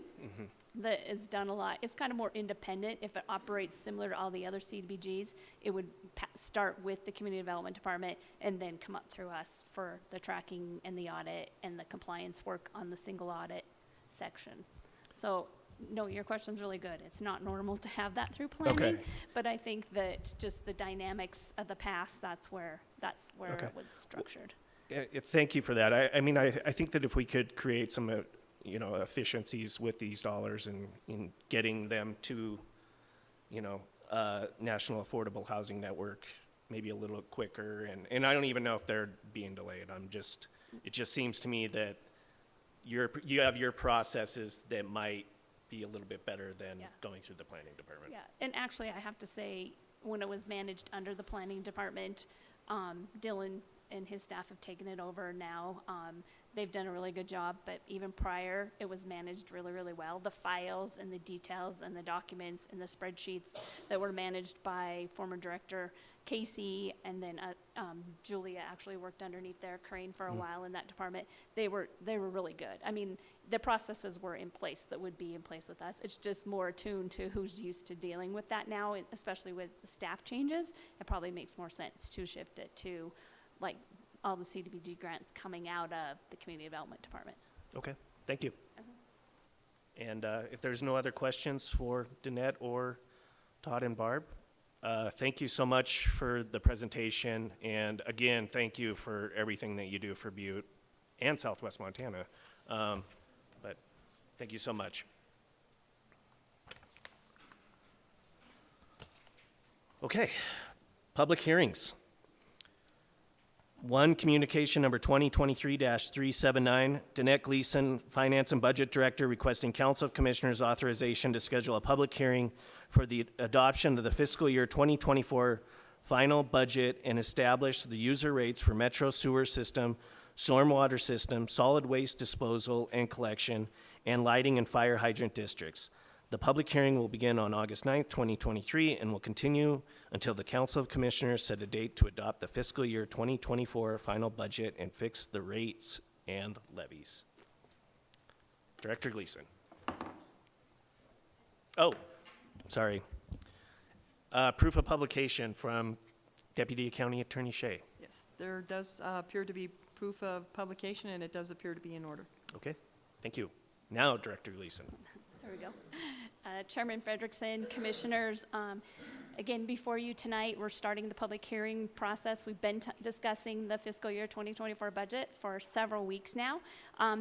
that is done a lot. It's kind of more independent. If it operates similar to all the other CDBGs, it would start with the community development department and then come up through us for the tracking and the audit and the compliance work on the single audit section. So no, your question's really good. It's not normal to have that through planning, Okay. but I think that just the dynamics of the past, that's where Okay. it was structured. Thank you for that. I mean, I think that if we could create some, efficiencies with these dollars and in getting them to, National Affordable Housing Network maybe a little quicker, and I don't even know if they're being delayed. It just seems to me that you have your processes that might be a little bit better than Yeah. going through the planning department. Yeah, and actually, I have to say, when it was managed under the planning department, Dylan and his staff have taken it over now. They've done a really good job, but even prior, it was managed really, really well. The files and the details and the documents and the spreadsheets that were managed by former Director Casey and then Julia actually worked underneath their crane for a while in that department. They were really good. I mean, the processes were in place that would be in place with us. It's just more attuned to who's used to dealing with that now, and especially with the staff changes. It probably makes more sense to shift it to like all the CDBG grants coming out of the Community Development Department. Okay, thank you. And if there's no other questions for Danette or Todd and Barb, thank you so much for the presentation. And again, thank you for everything that you do for Butte and Southwest Montana. But thank you so much. Okay, public hearings. One, communication number 2023-379, Danette Gleason, Finance and Budget Director, requesting Council of Commissioners authorization to schedule a public hearing for the adoption of the fiscal year 2024 final budget and establish the user rates for Metro Sewer System, Stormwater System, Solid Waste Disposal and Collection, and Lighting and Fire Hydrant Districts. The public hearing will begin on August 9th, 2023, and will continue until the Council of Commissioners set a date to adopt the fiscal year 2024 final budget and fix the rates and levies. Director Gleason. Oh, sorry. Proof of publication from Deputy County Attorney Shea. Yes, there does appear to be proof of publication, and it does appear to be in order. Okay, thank you. Now, Director Gleason. There we go. Chairman Frederickson, Commissioners, again, before you tonight, we're starting the public hearing process. We've been discussing the fiscal year 2024 budget for several weeks now.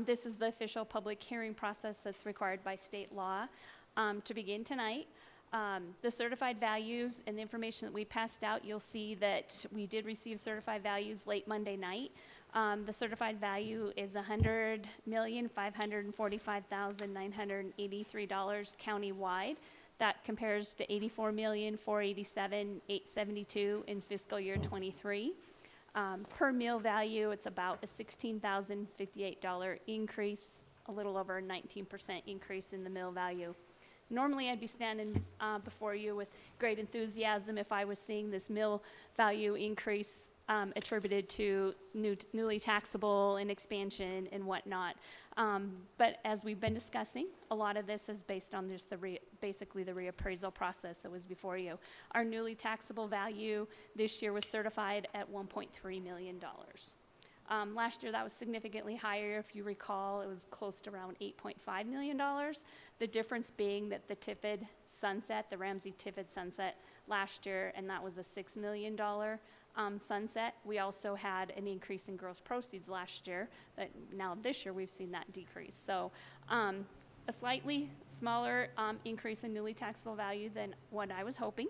This is the official public hearing process that's required by state law to begin tonight. The certified values and the information that we passed out, you'll see that we did receive certified values late Monday night. The certified value is $100,545,983 countywide. That compares to $84,487,872 in fiscal year 23. Per meal value, it's about a $16,058 increase, a little over a 19% increase in the meal value. Normally, I'd be standing before you with great enthusiasm if I was seeing this meal value increase attributed to newly taxable and expansion and whatnot. But as we've been discussing, a lot of this is based on just basically the reappraisal process that was before you. Our newly taxable value this year was certified at $1.3 million. Last year, that was significantly higher. If you recall, it was close to around $8.5 million. The difference being that the Tiffid sunset, the Ramsey-Tiffid sunset last year, and that was a $6 million sunset. We also had an increase in gross proceeds last year. That now this year, we've seen that decrease. So a slightly smaller increase in newly taxable value than what I was hoping.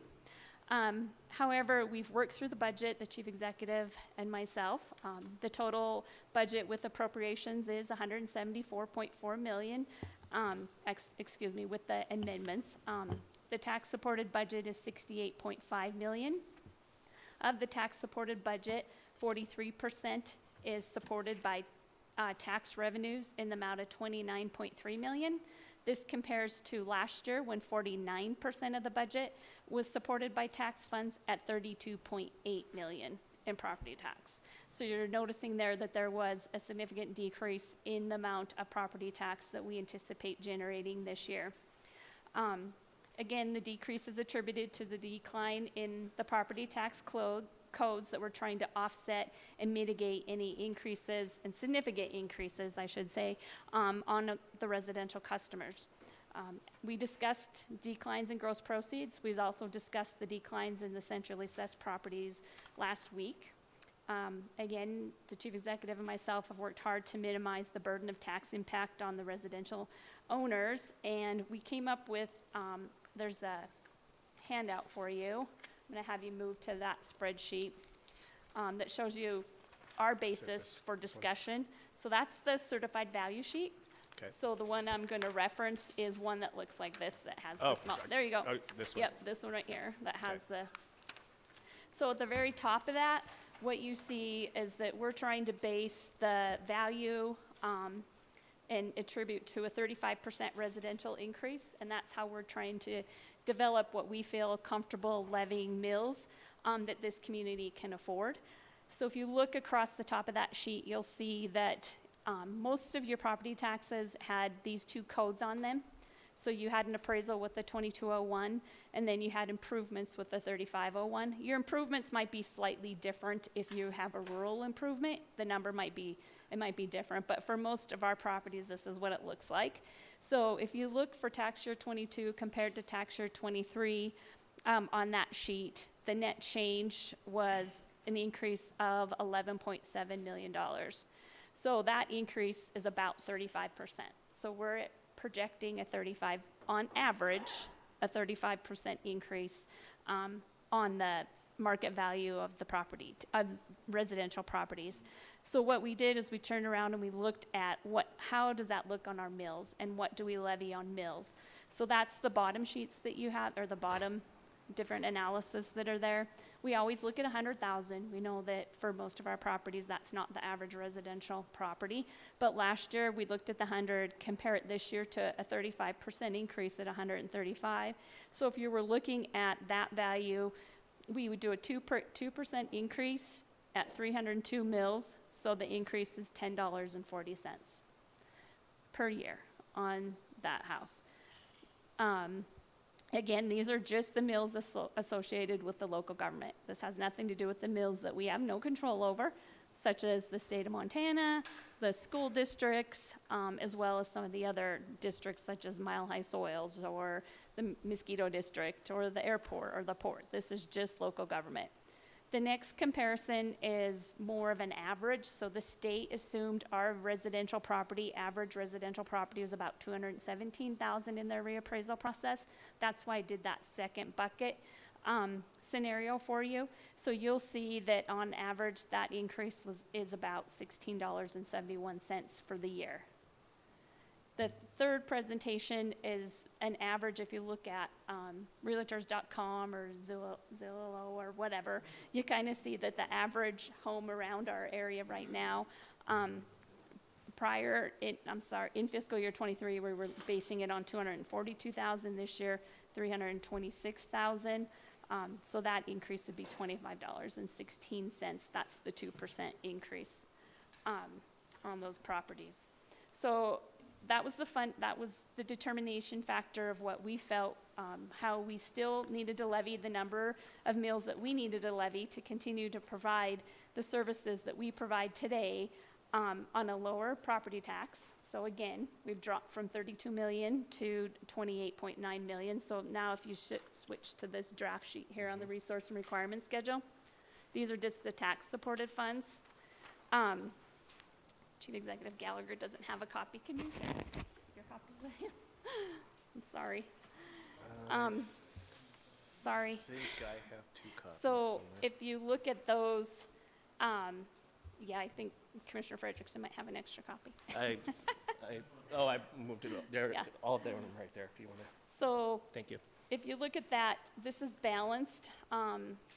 However, we've worked through the budget, the chief executive and myself. The total budget with appropriations is $174.4 million, with the amendments. The tax-supported budget is $68.5 million. Of the tax-supported budget, 43% is supported by tax revenues in the amount of $29.3 million. This compares to last year when 49% of the budget was supported by tax funds at $32.8 million in property tax. So you're noticing there that there was a significant decrease in the amount of property tax that we anticipate generating this year. Again, the decrease is attributed to the decline in the property tax codes that we're trying to offset and mitigate any increases, and significant increases, I should say, on the residential customers. We discussed declines in gross proceeds. We've also discussed the declines in the centrally assessed properties last week. Again, the chief executive and myself have worked hard to minimize the burden of tax impact on the residential owners, and we came up with, there's a handout for you. I'm going to have you move to that spreadsheet that shows you our basis for discussion. So that's the certified value sheet. Okay. So the one I'm going to reference is one that looks like this, that has Oh, the small, there you go. oh, this one. Yep, this one right here that has Okay. so at the very top of that, what you see is that we're trying to base the value and attribute to a 35% residential increase, and that's how we're trying to develop what we feel comfortable levying mills. that this community can afford. So if you look across the top of that sheet, you'll see that most of your property taxes had these two codes on them. So you had an appraisal with the 2201, and then you had improvements with the 3501. Your improvements might be slightly different if you have a rural improvement. The number might be different, but for most of our properties, this is what it looks like. So if you look for tax year 22 compared to tax year 23 on that sheet, the net change was an increase of $11.7 million. So that increase is about 35%. So we're projecting on average, a 35% increase on the market value of the property, of residential properties. So what we did is we turned around and we looked at how does that look on our mills, and what do we levy on mills. So that's the bottom sheets that you have, or the bottom different analysis that are there. We always look at 100,000. We know that for most of our properties, that's not the average residential property. But last year, we looked at the 100, compare it this year to a 35% increase at 135. So if you were looking at that value, we would do a 2% increase at 302 mills. So the increase is $10.40 per year on that house. Again, these are just the mills associated with the local government. This has nothing to do with the mills that we have no control over, such as the state of Montana, the school districts, as well as some of the other districts such as Mile High Soils or the Mosquito District or the airport or the port. This is just local government. The next comparison is more of an average. So the state assumed our residential property, average residential property, was about $217,000 in their reappraisal process. That's why I did that second bucket scenario for you. So you'll see that on average, that increase is about $16.71 for the year. The third presentation is an average. If you look at realtors.com or Zillow or whatever, you kind of see that the average home around our area right now, in fiscal year 23, we were basing it on 242,000. This year, 326,000. So that increase would be $25.16. That's the 2% increase on those properties. So that was the determination factor of what we felt, how we still needed to levy the number of mills that we needed to levy to continue to provide the services that we provide today on a lower property tax. So again, we've dropped from 32 million to 28.9 million. So now if you switch to this draft sheet here on the resource and requirement schedule, these are just the tax supported funds. Chief Executive Gallagher doesn't have a copy. Can you share your copies with him? I'm sorry. Sorry. I think I have 2 copies. So somewhere. if you look at those, yeah, I think Commissioner Frederickson might have an extra copy. I moved it up there. Yeah. All of them right there if you want to. So Thank you. if you look at that, this is balanced.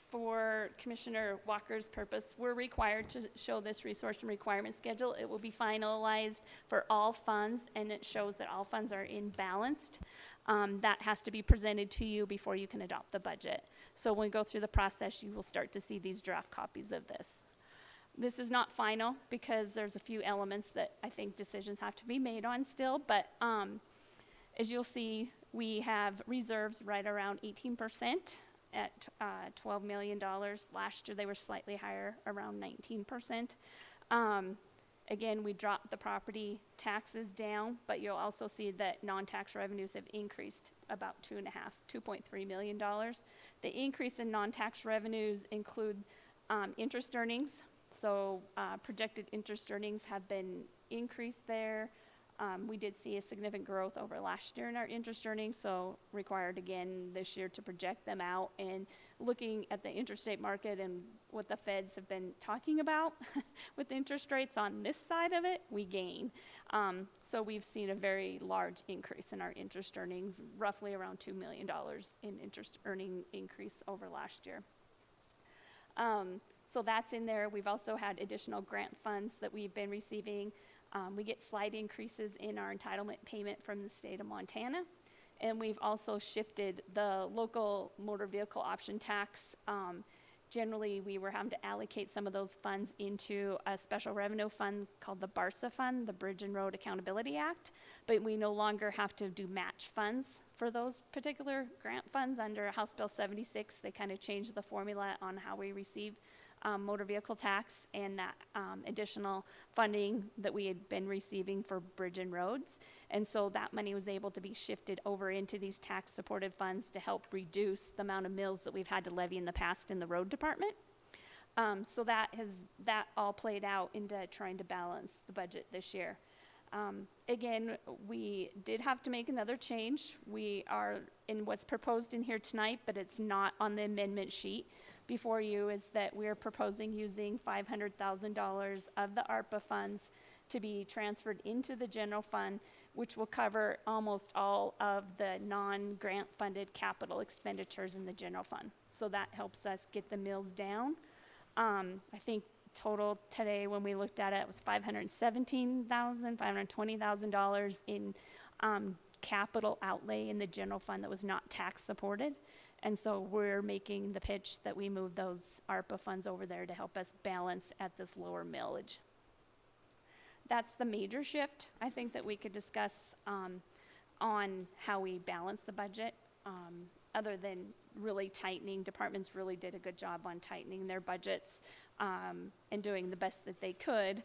For Commissioner Walker's purpose, we're required to show this resource and requirement schedule. It will be finalized for all funds, and it shows that all funds are in balanced. That has to be presented to you before you can adopt the budget. So when we go through the process, you will start to see these draft copies of this. This is not final because there's a few elements that I think decisions have to be made on still, but as you'll see, we have reserves right around 18%. At $12 million. Last year, they were slightly higher, around 19%. Again, we dropped the property taxes down, but you'll also see that non-tax revenues have increased about $2.3 million. The increase in non-tax revenues include interest earnings. So projected interest earnings have been increased there. We did see a significant growth over last year in our interest earnings, so required again this year to project them out. And looking at the interstate market and what the feds have been talking about with interest rates on this side of it, we gain. So we've seen a very large increase in our interest earnings, roughly around $2 million in interest earning increase over last year. So that's in there. We've also had additional grant funds that we've been receiving. We get slight increases in our entitlement payment from the state of Montana. And we've also shifted the local motor vehicle option tax Generally, we were having to allocate some of those funds into a special revenue fund called the BARSA Fund, the Bridge and Road Accountability Act, but we no longer have to do match funds for those particular grant funds under House Bill 76. They kind of changed the formula on how we receive motor vehicle tax and that additional funding that we had been receiving for bridge and roads. And so that money was able to be shifted over into these tax-supported funds to help reduce the amount of mills that we've had to levy in the past in the road department. So that all played out into trying to balance the budget this year. Again, we did have to make another change. We are in what's proposed in here tonight, but it's not on the amendment sheet before you, is that we're proposing using $500,000 of the ARPA funds to be transferred into the general fund, which will cover almost all of the non-grant funded capital expenditures in the general fund. So that helps us get the mills down. I think total today, when we looked at it, it was $517,000, $520,000 in capital outlay in the general fund that was not tax supported. And so we're making the pitch that we move those ARPA funds over there to help us balance at this lower millage. That's the major shift, I think, that we could discuss on how we balance the budget. Other than really tightening, departments really did a good job on tightening their budgets and doing the best that they could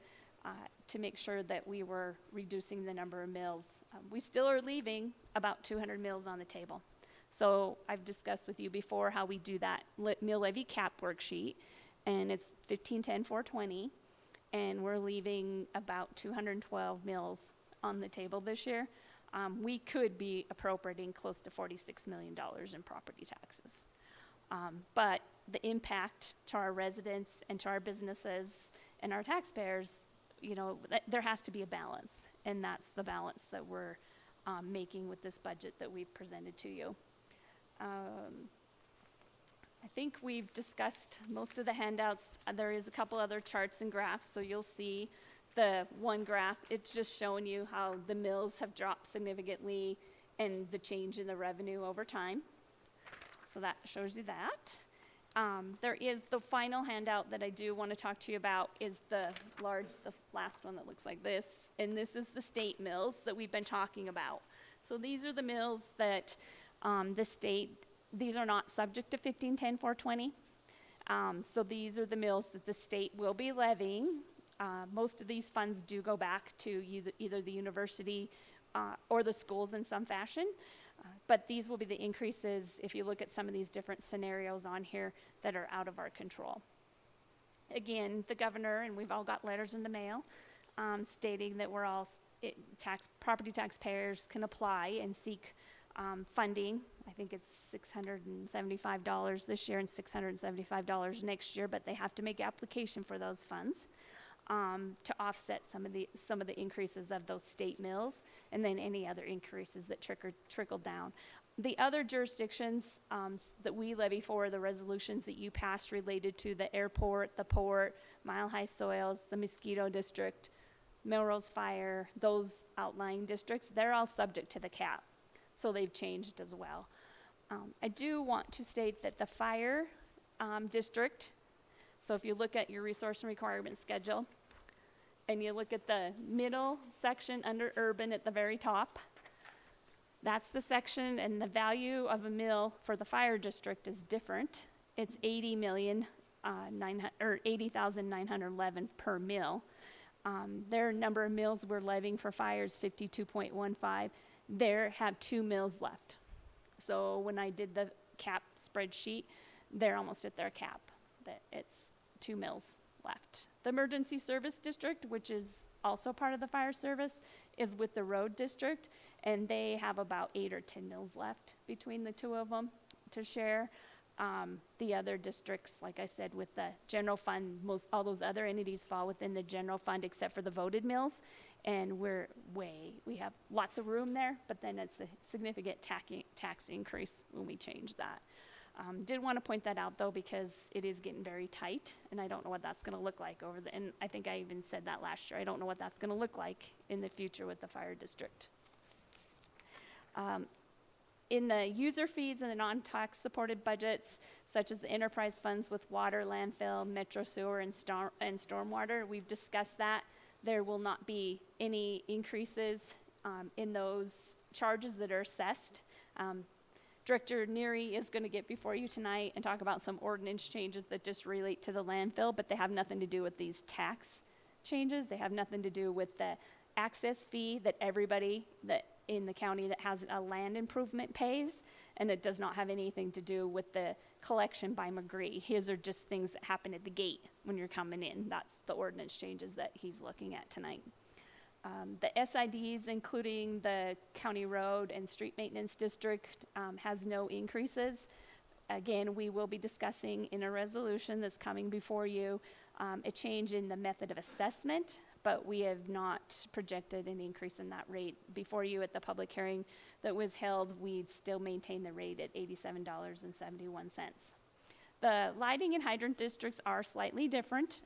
to make sure that we were reducing the number of mills. We still are leaving about 200 mills on the table. So I've discussed with you before how we do that mill levy cap worksheet, and it's 1510-420, and we're leaving about 212 mills on the table this year. We could be appropriating close to $46 million in property taxes. But the impact to our residents and to our businesses and our taxpayers, you know, there has to be a balance, and that's the balance that we're making with this budget that we've presented to you. I think we've discussed most of the handouts. There is a couple other charts and graphs, so you'll see the one graph. It's just showing you how the mills have dropped significantly and the change in the revenue over time. So that shows you that. There is the final handout that I do want to talk to you about is the last one that looks like this, and this is the state mills that we've been talking about. So these are the mills that the state, these are not subject to 1510-420. So these are the mills that the state will be levying. Most of these funds do go back to either the university or the schools in some fashion. But these will be the increases if you look at some of these different scenarios on here that are out of our control. Again, the governor, and we've all got letters in the mail stating that we're all property taxpayers can apply and seek funding. I think it's $675 this year and $675 next year, but they have to make application for those funds to offset some of the increases of those state mills, and then any other increases that trickle down. The other jurisdictions that we levy for, the resolutions that you passed related to the airport, the port, Mile High Soils, the Mosquito District, Melrose Fire, those outlying districts, they're all subject to the cap. So they've changed as well. I do want to state that the fire district, so if you look at your resource and requirement schedule, and you look at the middle section under urban at the very top, that's the section, and the value of a mill for the fire district is different. It's $80,911 per mill. Their number of mills we're levying for fire is 52.15. They have 2 mills left. So when I did the cap spreadsheet, they're almost at their cap. It's 2 mills left. The emergency service district, which is also part of the fire service, is with the road district, and they have about 8 or 10 mills left between the two of them to share. The other districts, like I said, with the general fund, all those other entities fall within the general fund except for the voted mills, and we have lots of room there, but then it's a significant tax increase when we change that. Did want to point that out, though, because it is getting very tight, and I don't know what that's going to look like and I think I even said that last year. I don't know what that's going to look like in the future with the fire district. In the user fees and the non-tax supported budgets, such as the enterprise funds with water, landfill, metro sewer, and stormwater. We've discussed that. There will not be any increases in those charges that are assessed. Director Neary is going to get before you tonight and talk about some ordinance changes that just relate to the landfill, but they have nothing to do with these tax changes. They have nothing to do with the access fee that everybody that in the county that has a land improvement pays, and it does not have anything to do with the collection by McGree. His are just things that happen at the gate when you're coming in. That's the ordinance changes that he's looking at tonight. The SIDs, including the county road and street maintenance district, has no increases. Again, we will be discussing in a resolution that's coming before you a change in the method of assessment, but we have not projected an increase in that rate. Before you at the public hearing that was held, we'd still maintain the rate at $87.71. The lighting and hydrant districts are slightly different.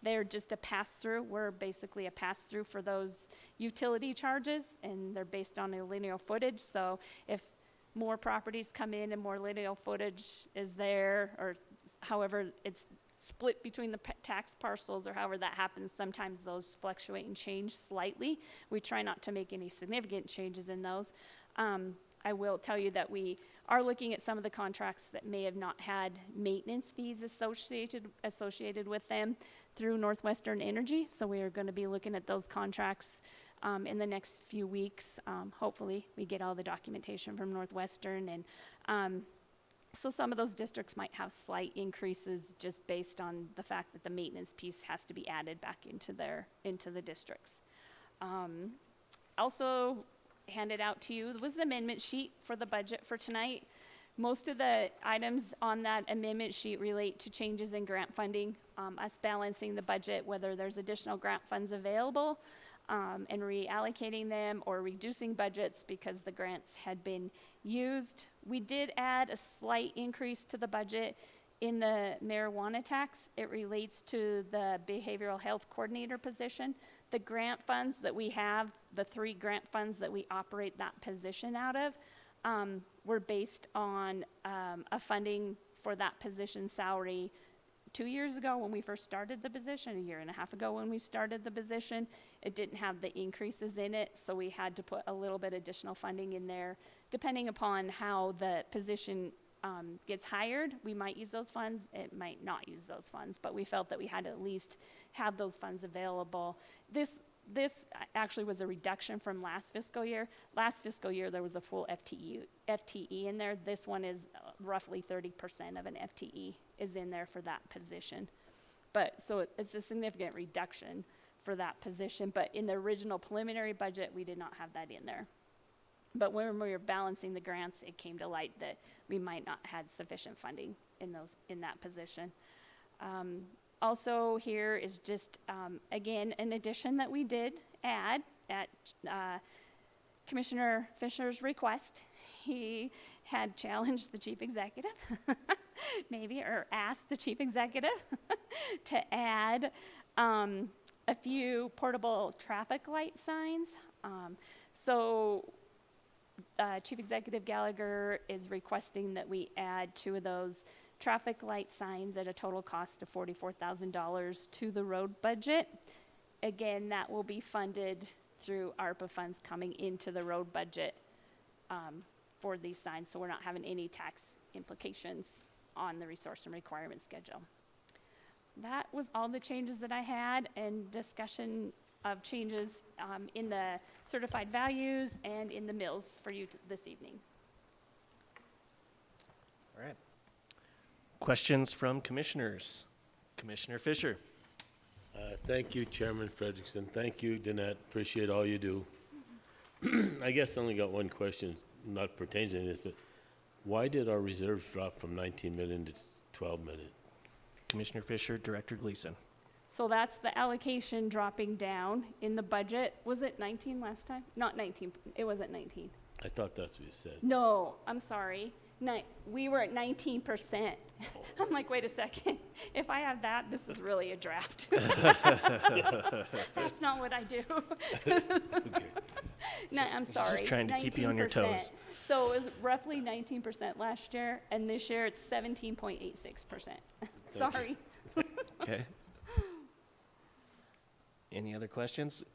They're just a pass-through. We're basically a pass-through for those utility charges, and they're based on a linear footage. So if more properties come in and more linear footage is there, or however it's split between the tax parcels or however that happens, sometimes those fluctuate and change slightly. We try not to make any significant changes in those. I will tell you that we are looking at some of the contracts that may have not had maintenance fees associated with them through Northwestern Energy. So we are going to be looking at those contracts in the next few weeks. Hopefully we get all the documentation from Northwestern, and so some of those districts might have slight increases just based on the fact that the maintenance piece has to be added back into the districts. Also handed out to you was the amendment sheet for the budget for tonight. Most of the items on that amendment sheet relate to changes in grant funding, us balancing the budget, whether there's additional grant funds available, and reallocating them or reducing budgets because the grants had been used. We did add a slight increase to the budget in the marijuana tax. It relates to the behavioral health coordinator position. The grant funds that we have, the 3 grant funds that we operate that position out of, were based on a funding for that position salary 2 years ago when we first started the position, a year and a half ago when we started the position. It didn't have the increases in it, so we had to put a little bit additional funding in there. Depending upon how the position gets hired, we might use those funds, it might not use those funds, but we felt that we had to at least have those funds available. This actually was a reduction from last fiscal year. Last fiscal year, there was a full FTE in there. This one is roughly 30% of an FTE is in there for that position. But so it's a significant reduction for that position. But in the original preliminary budget, we did not have that in there. But when we were balancing the grants, it came to light that we might not have sufficient funding in that position. Also here is just, again, an addition that we did add at Commissioner Fisher's request. He had challenged the chief executive, maybe, or asked the chief executive to add a few portable traffic light signs. Chief Executive Gallagher is requesting that we add 2 of those traffic light signs at a total cost of $44,000 to the road budget. Again, that will be funded through ARPA funds coming into the road budget for these signs, so we're not having any tax implications on the resource and requirement schedule. That was all the changes that I had, and discussion of changes in the certified values and in the mills for you this evening. All right. Questions from commissioners? Commissioner Fisher. Thank you, Chairman Frederickson. Thank you, Danette. Appreciate all you do. I guess I only got one question, not pertains to this, but why did our reserves drop from 19 million to 12 million? Commissioner Fisher, Director Gleason. So that's the allocation dropping down in the budget. Was it 19 last time? Not 19. It wasn't 19. I thought that's what you said. No, I'm sorry. We were at 19%. I'm like, wait a second. If I have that, this is really a draft. That's not what I do. Okay. No, I'm sorry. Just trying to keep you on your 19%. toes. So it was roughly 19% last year, and this year it's 17.86%. Sorry. Okay. Any other questions?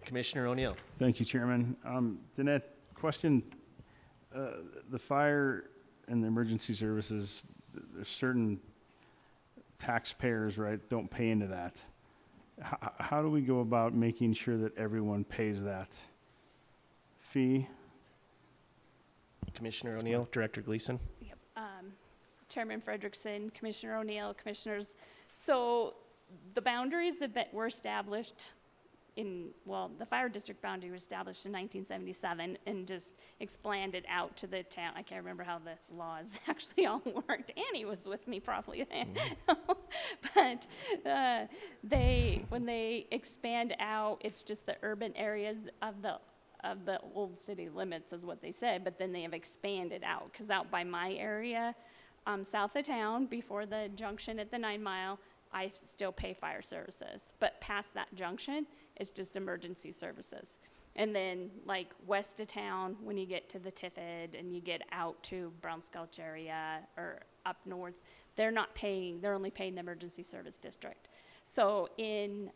Commissioner O'Neill? Thank you, Chairman. Danette, question, the fire and the emergency services, there's certain taxpayers, right, don't pay into that. How do we go about making sure that everyone pays that fee? Commissioner O'Neill, Director Gleason? Yep. Chairman Frederickson, Commissioner O'Neill, Commissioners. So the boundaries that were established the fire district boundary was established in 1977 and just expanded out to the town. I can't remember how the laws actually all worked. Annie was with me probably then. But when they expand out, it's just the urban areas of the old city limits is what they said, but then they have expanded out, because out by my area, south of town, before the junction at the 9 Mile, I still pay fire services. But past that junction, it's just emergency services. And then like west of town, when you get to the Tiffin and you get out to Brown Sculch area or up north, they're only paying the emergency service district. So in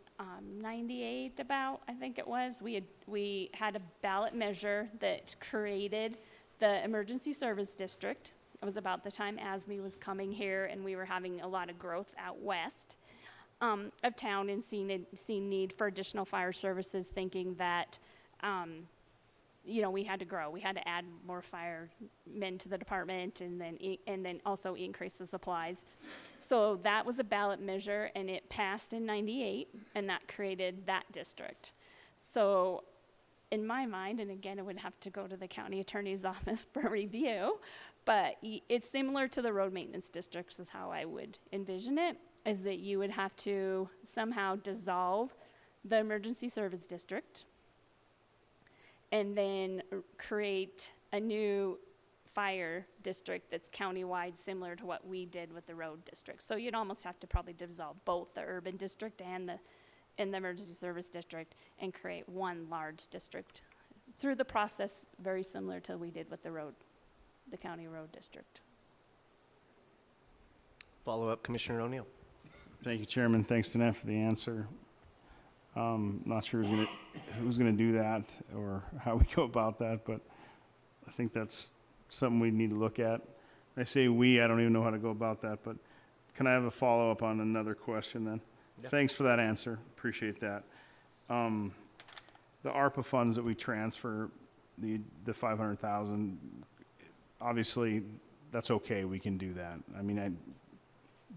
98 about, I think it was, we had a ballot measure that created the emergency service district. It was about the time ASME was coming here and we were having a lot of growth out west of town and seeing need for additional fire services, thinking that, we had to grow. We had to add more firemen to the department and then also increase the supplies. So that was a ballot measure, and it passed in 98, and that created that district. So in my mind, and again, it would have to go to the county attorney's office for review, but it's similar to the road maintenance districts is how I would envision it, is that you would have to somehow dissolve the emergency service district and then create a new fire district that's countywide, similar to what we did with the road district. So you'd almost have to probably dissolve both the urban district and the emergency service district and create one large district through the process very similar to we did with the county road district. Follow-up, Commissioner O'Neill? Thank you, Chairman. Thanks, Danette, for the answer. Not sure who's gonna do that or how we go about that, but I think that's something we need to look at. I say we, I don't even know how to go about that, but can I have a follow-up on another question then? Yeah. Thanks for that answer. Appreciate that. The ARPA funds that we transfer, the 500,000, obviously, that's okay. We can do that. I mean,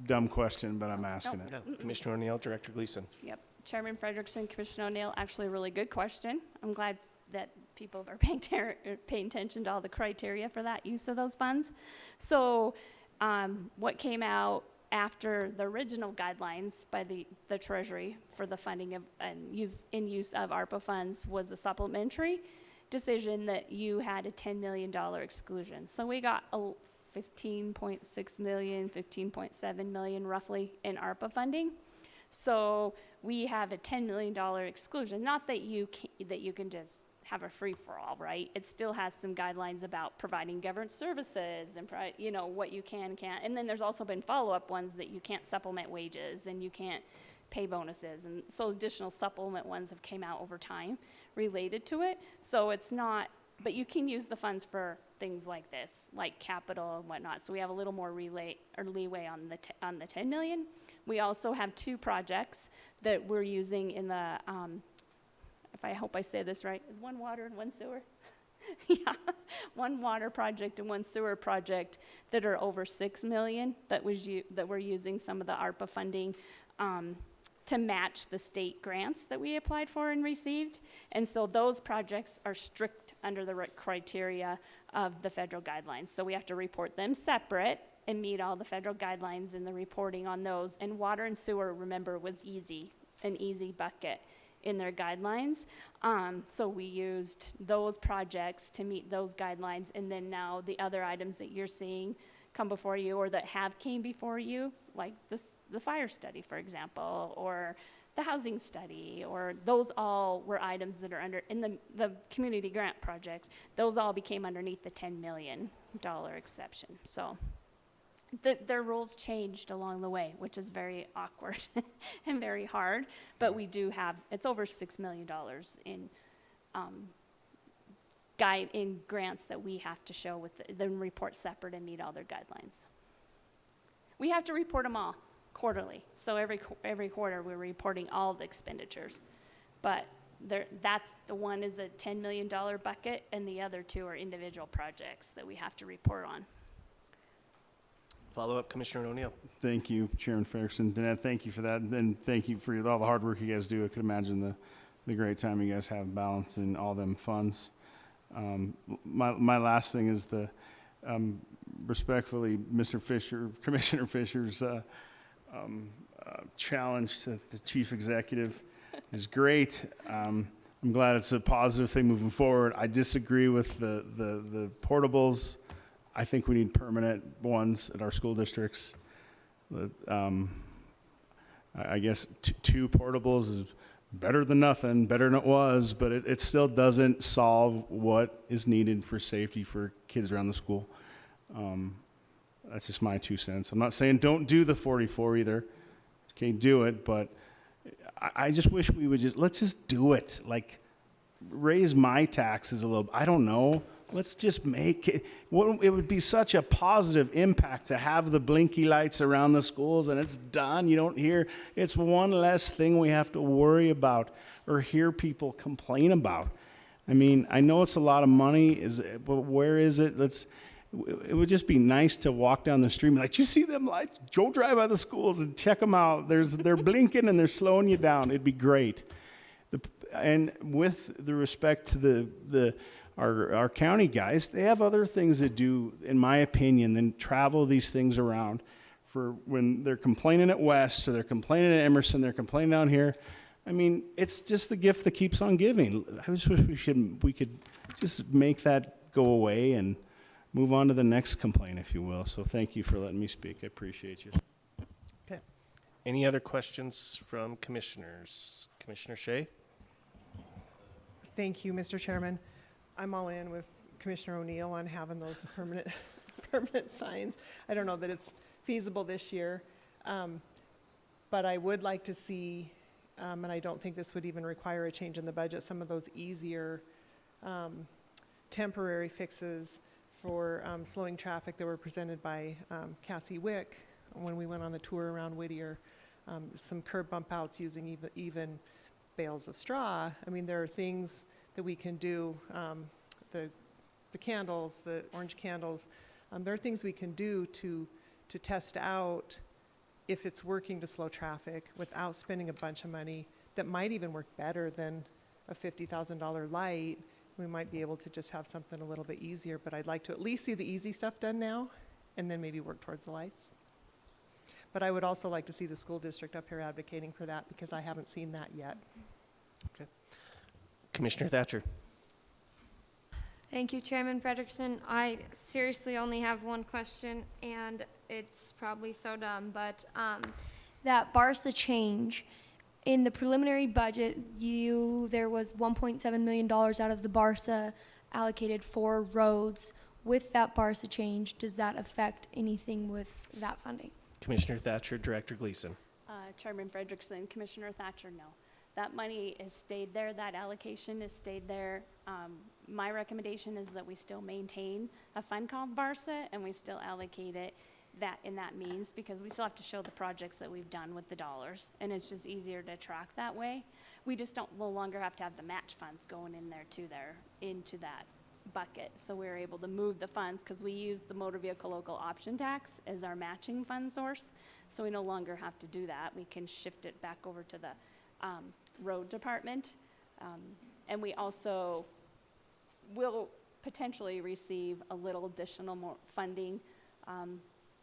dumb question, but I'm asking it. Yeah. Commissioner O'Neill, Director Gleason? Yep. Chairman Frederickson, Commissioner O'Neill, actually a really good question. I'm glad that people are paying attention to all the criteria for that use of those funds. So what came out after the original guidelines by the Treasury for the funding of and use of ARPA funds was a supplementary decision that you had a $10 million exclusion. So we got a 15.6 million, 15.7 million roughly in ARPA funding. So we have a $10 million exclusion. Not that you can just have a free-for-all, right? It still has some guidelines about providing government services and what you can and can't. And then there's also been follow-up ones that you can't supplement wages and you can't pay bonuses. And so additional supplement ones have came out over time related to it. So it's not, but you can use the funds for things like this, like capital and whatnot. So we have a little more leeway on the 10 million. We also have 2 projects that we're using in the, I hope I say this right, is one water and one sewer? Yeah, one water project and one sewer project that are over 6 million that we're using some of the ARPA funding to match the state grants that we applied for and received. And so those projects are strict under the criteria of the federal guidelines. So we have to report them separate and meet all the federal guidelines in the reporting on those. And water and sewer, remember, was an easy bucket in their guidelines. So we used those projects to meet those guidelines. And then now the other items that you're seeing come before you or that have came before you, like the fire study, for example, or the housing study, or those all were items that are under, in the community grant projects, those all became underneath the $10 million exception. So their rules changed along the way, which is very awkward and very hard, but we do have, it's over $6 million in in grants that we have to show with the report separate and meet all their guidelines. We have to report them all quarterly. So every quarter we're reporting all the expenditures. But that's the one is a $10 million bucket, and the other two are individual projects that we have to report on. Follow up, Commissioner O'Neill. Thank you, Chairman Frederickson. Danette, thank you for that, and thank you for all the hard work you guys do. I could imagine the great time you guys have balancing all them funds. My last thing is respectfully, Mr. Fisher, Commissioner Fisher's challenge to the chief executive is great. I'm glad it's a positive thing moving forward. I disagree with the portables. I think we need permanent ones at our school districts. I guess two portables is better than nothing, better than it was, but it still doesn't solve what is needed for safety for kids around the school. That's just my 2 cents. I'm not saying don't do the 44 either. Okay, do it, but I just wish we would let's just do it. Like, raise my taxes a little. I don't know. Let's just make it. It would be such a positive impact to have the blinky lights around the schools, and it's done. You don't hear. It's one less thing we have to worry about or hear people complain about. I mean, I know it's a lot of money, but where is it? It would just be nice to walk down the street and be like, you see them lights? Go drive by the schools and check them out. They're blinking and they're slowing you down. It'd be great. And with the respect to our county guys, they have other things to do, in my opinion, than travel these things around. For when they're complaining at West or they're complaining at Emerson, they're complaining down here. I mean, it's just the gift that keeps on giving. I just wish we could just make that go away and move on to the next complaint, if you will. So thank you for letting me speak. I appreciate you. Okay. Any other questions from commissioners? Commissioner Shea? Thank you, Mr. Chairman. I'm all in with Commissioner O'Neill on having those permanent signs. I don't know that it's feasible this year, but I would like to see, and I don't think this would even require a change in the budget, some of those easier temporary fixes for slowing traffic that were presented by Cassie Wick when we went on the tour around Whittier. Some curb bump outs using even bales of straw. I mean, there are things that we can do, the candles, the orange candles. There are things we can do to test out if it's working to slow traffic without spending a bunch of money that might even work better than a $50,000 light. We might be able to just have something a little bit easier, but I'd like to at least see the easy stuff done now and then maybe work towards the lights. But I would also like to see the school district up here advocating for that because I haven't seen that yet. Okay. Commissioner Thatcher. Thank you, Chairman Frederickson. I seriously only have one question, and it's probably so dumb, but that BARSA change, in the preliminary budget, there was $1.7 million out of the BARSA allocated for roads. With that BARSA change, does that affect anything with that funding? Commissioner Thatcher, Director Gleason. Chairman Frederickson, Commissioner Thatcher, no. That money has stayed there, that allocation has stayed there. My recommendation is that we still maintain a fund called BARSA and we still allocate it in that means, because we still have to show the projects that we've done with the dollars, and it's just easier to track that way. We just no longer have to have the match funds going in there into that bucket. So we're able to move the funds because we use the motor vehicle local option tax as our matching fund source. So we no longer have to do that. We can shift it back over to the road department. And we also will potentially receive a little additional more funding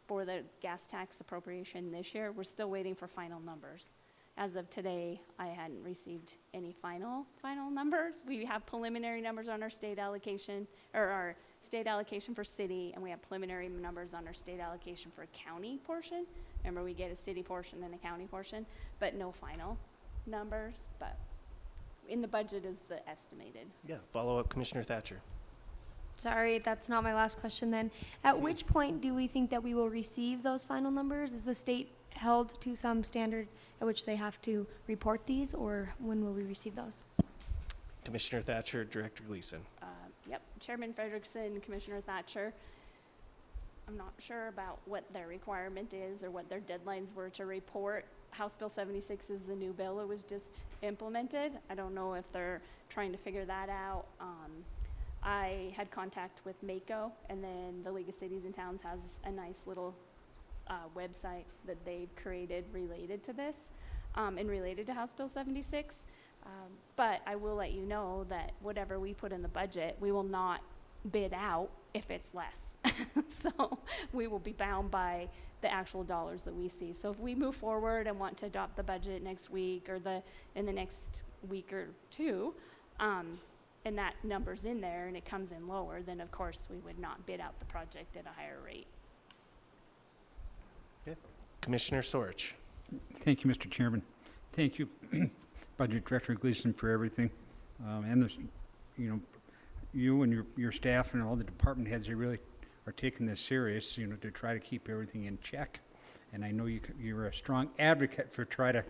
for the gas tax appropriation this year. We're still waiting for final numbers. As of today, I hadn't received any final numbers. We have preliminary numbers on our state allocation, or our state allocation for city, and we have preliminary numbers on our state allocation for a county portion. Remember, we get a city portion and a county portion, but no final. numbers, but in the budget is the estimated. Yeah, follow up, Commissioner Thatcher. Sorry, that's not my last question then. At which point do we think that we will receive those final numbers? Is the state held to some standard at which they have to report these, or when will we receive those? Commissioner Thatcher, Director Gleason. Yep, Chairman Frederickson, Commissioner Thatcher. I'm not sure about what their requirement is or what their deadlines were to report. House Bill 76 is the new bill that was just implemented. I don't know if they're trying to figure that out. I had contact with MACO, and then the League of Cities and Towns has a nice little website that they've created related to this and related to House Bill 76. But I will let you know that whatever we put in the budget, we will not bid out if it's less. So we will be bound by the actual dollars that we see. So if we move forward and want to adopt the budget next week or in the next week or two, and that number's in there and it comes in lower, then of course we would not bid out the project at a higher rate. Okay. Commissioner Sorich. Thank you, Mr. Chairman. Thank you, Budget Director Gleason, for everything. And this, you and your staff and all the department heads, they really are taking this serious, to try to keep everything in check. And I know you're a strong advocate for try to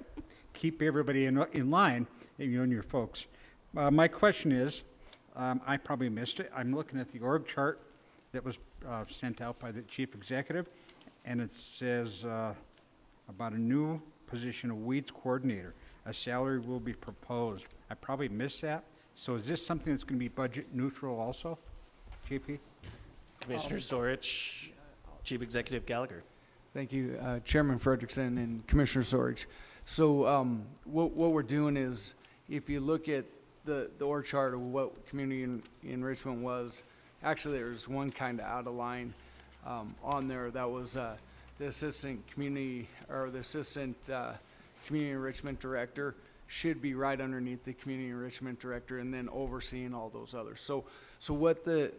keep everybody in line, you and your folks. My question is, I probably missed it. I'm looking at the org chart that was sent out by the chief executive, and it says about a new position of weeds coordinator. A salary will be proposed. I probably missed that. So is this something that's going to be budget neutral also, JP? Commissioner Sorich, Chief Executive Gallagher. Thank you, Chairman Frederickson and Commissioner Sorich. So what we're doing is, if you look at the org chart of what community enrichment was, actually there's one kind of out of line on there. That was the assistant community enrichment director should be right underneath the community enrichment director and then overseeing all those others. So what the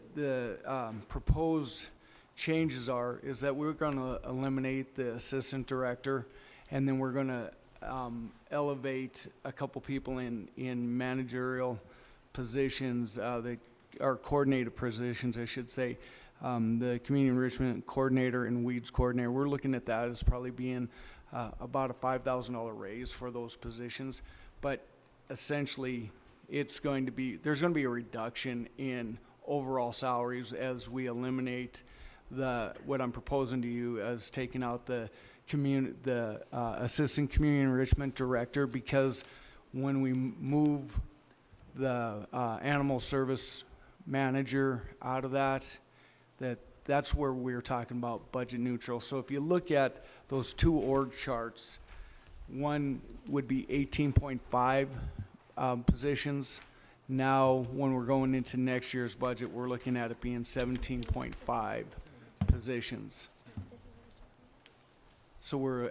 proposed changes are is that we're going to eliminate the assistant director, and then we're going to elevate a couple people in managerial positions, that are coordinated positions, I should say. The community enrichment coordinator and weeds coordinator, we're looking at that as probably being about a $5,000 raise for those positions. But essentially, there's going to be a reduction in overall salaries as we eliminate what I'm proposing to you as taking out the assistant community enrichment director, because when we move the animal service manager out of that's where we're talking about budget neutral. So if you look at those two org charts, one would be 18.5 positions. Now, when we're going into next year's budget, we're looking at it being 17.5 positions. So we're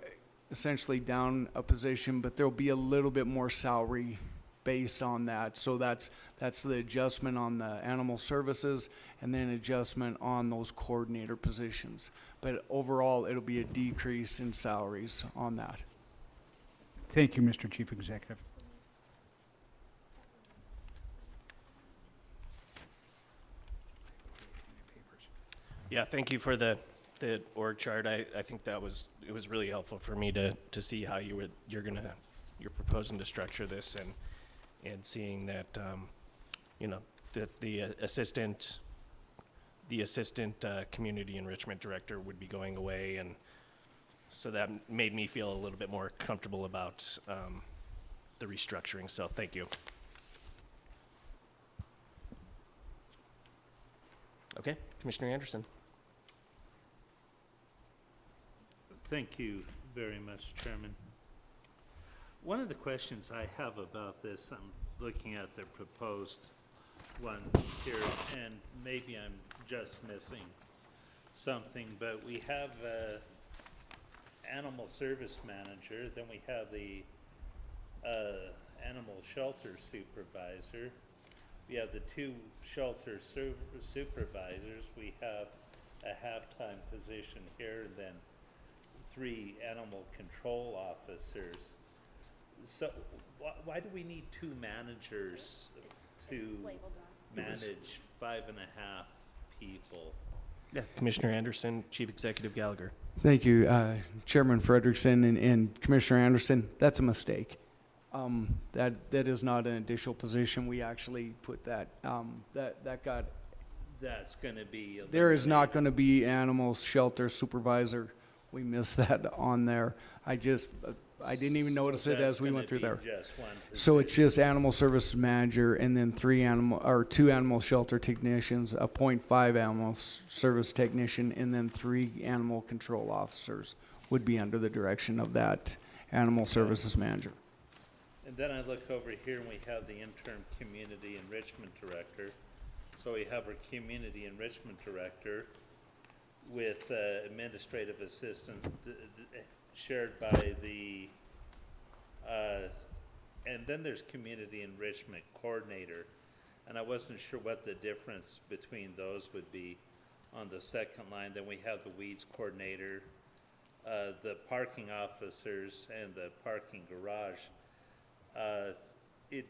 essentially down a position, but there'll be a little bit more salary based on that. So that's the adjustment on the animal services, and then adjustment on those coordinator positions. But overall, it'll be a decrease in salaries on that. Thank you, Mr. Chief Executive. Yeah, thank you for the org chart. I think it was really helpful for me to see how you're proposing to structure this, and seeing that that the assistant community enrichment director would be going away, and so that made me feel a little bit more comfortable about the restructuring. So thank you. Okay, Commissioner Anderson. Thank you very much, Chairman. One of the questions I have about this, I'm looking at the proposed one here, and maybe I'm just missing something, but we have animal service manager, then we have the animal shelter supervisor, we have the two shelter supervisors, we have a half-time position here, and then 3 animal control officers. So why do we need two managers to manage 5.5 people? Yeah, Commissioner Anderson, Chief Executive Gallagher. Thank you, Chairman Frederickson and Commissioner Anderson. That's a mistake. That is not an additional position. We actually put that, that got, That's gonna be. there is not going to be animal shelter supervisor. We missed that on there. I didn't even notice it as we went through there. So it's just animal services manager and then two animal shelter technicians, a .5 animal service technician, and then 3 animal control officers would be under the direction of that animal services manager. And then I look over here and we have the interim community enrichment director. So we have our community enrichment director with administrative assistant shared by the, and then there's community enrichment coordinator. And I wasn't sure what the difference between those would be on the second line. Then we have the weeds coordinator, the parking officers, and the parking garage. It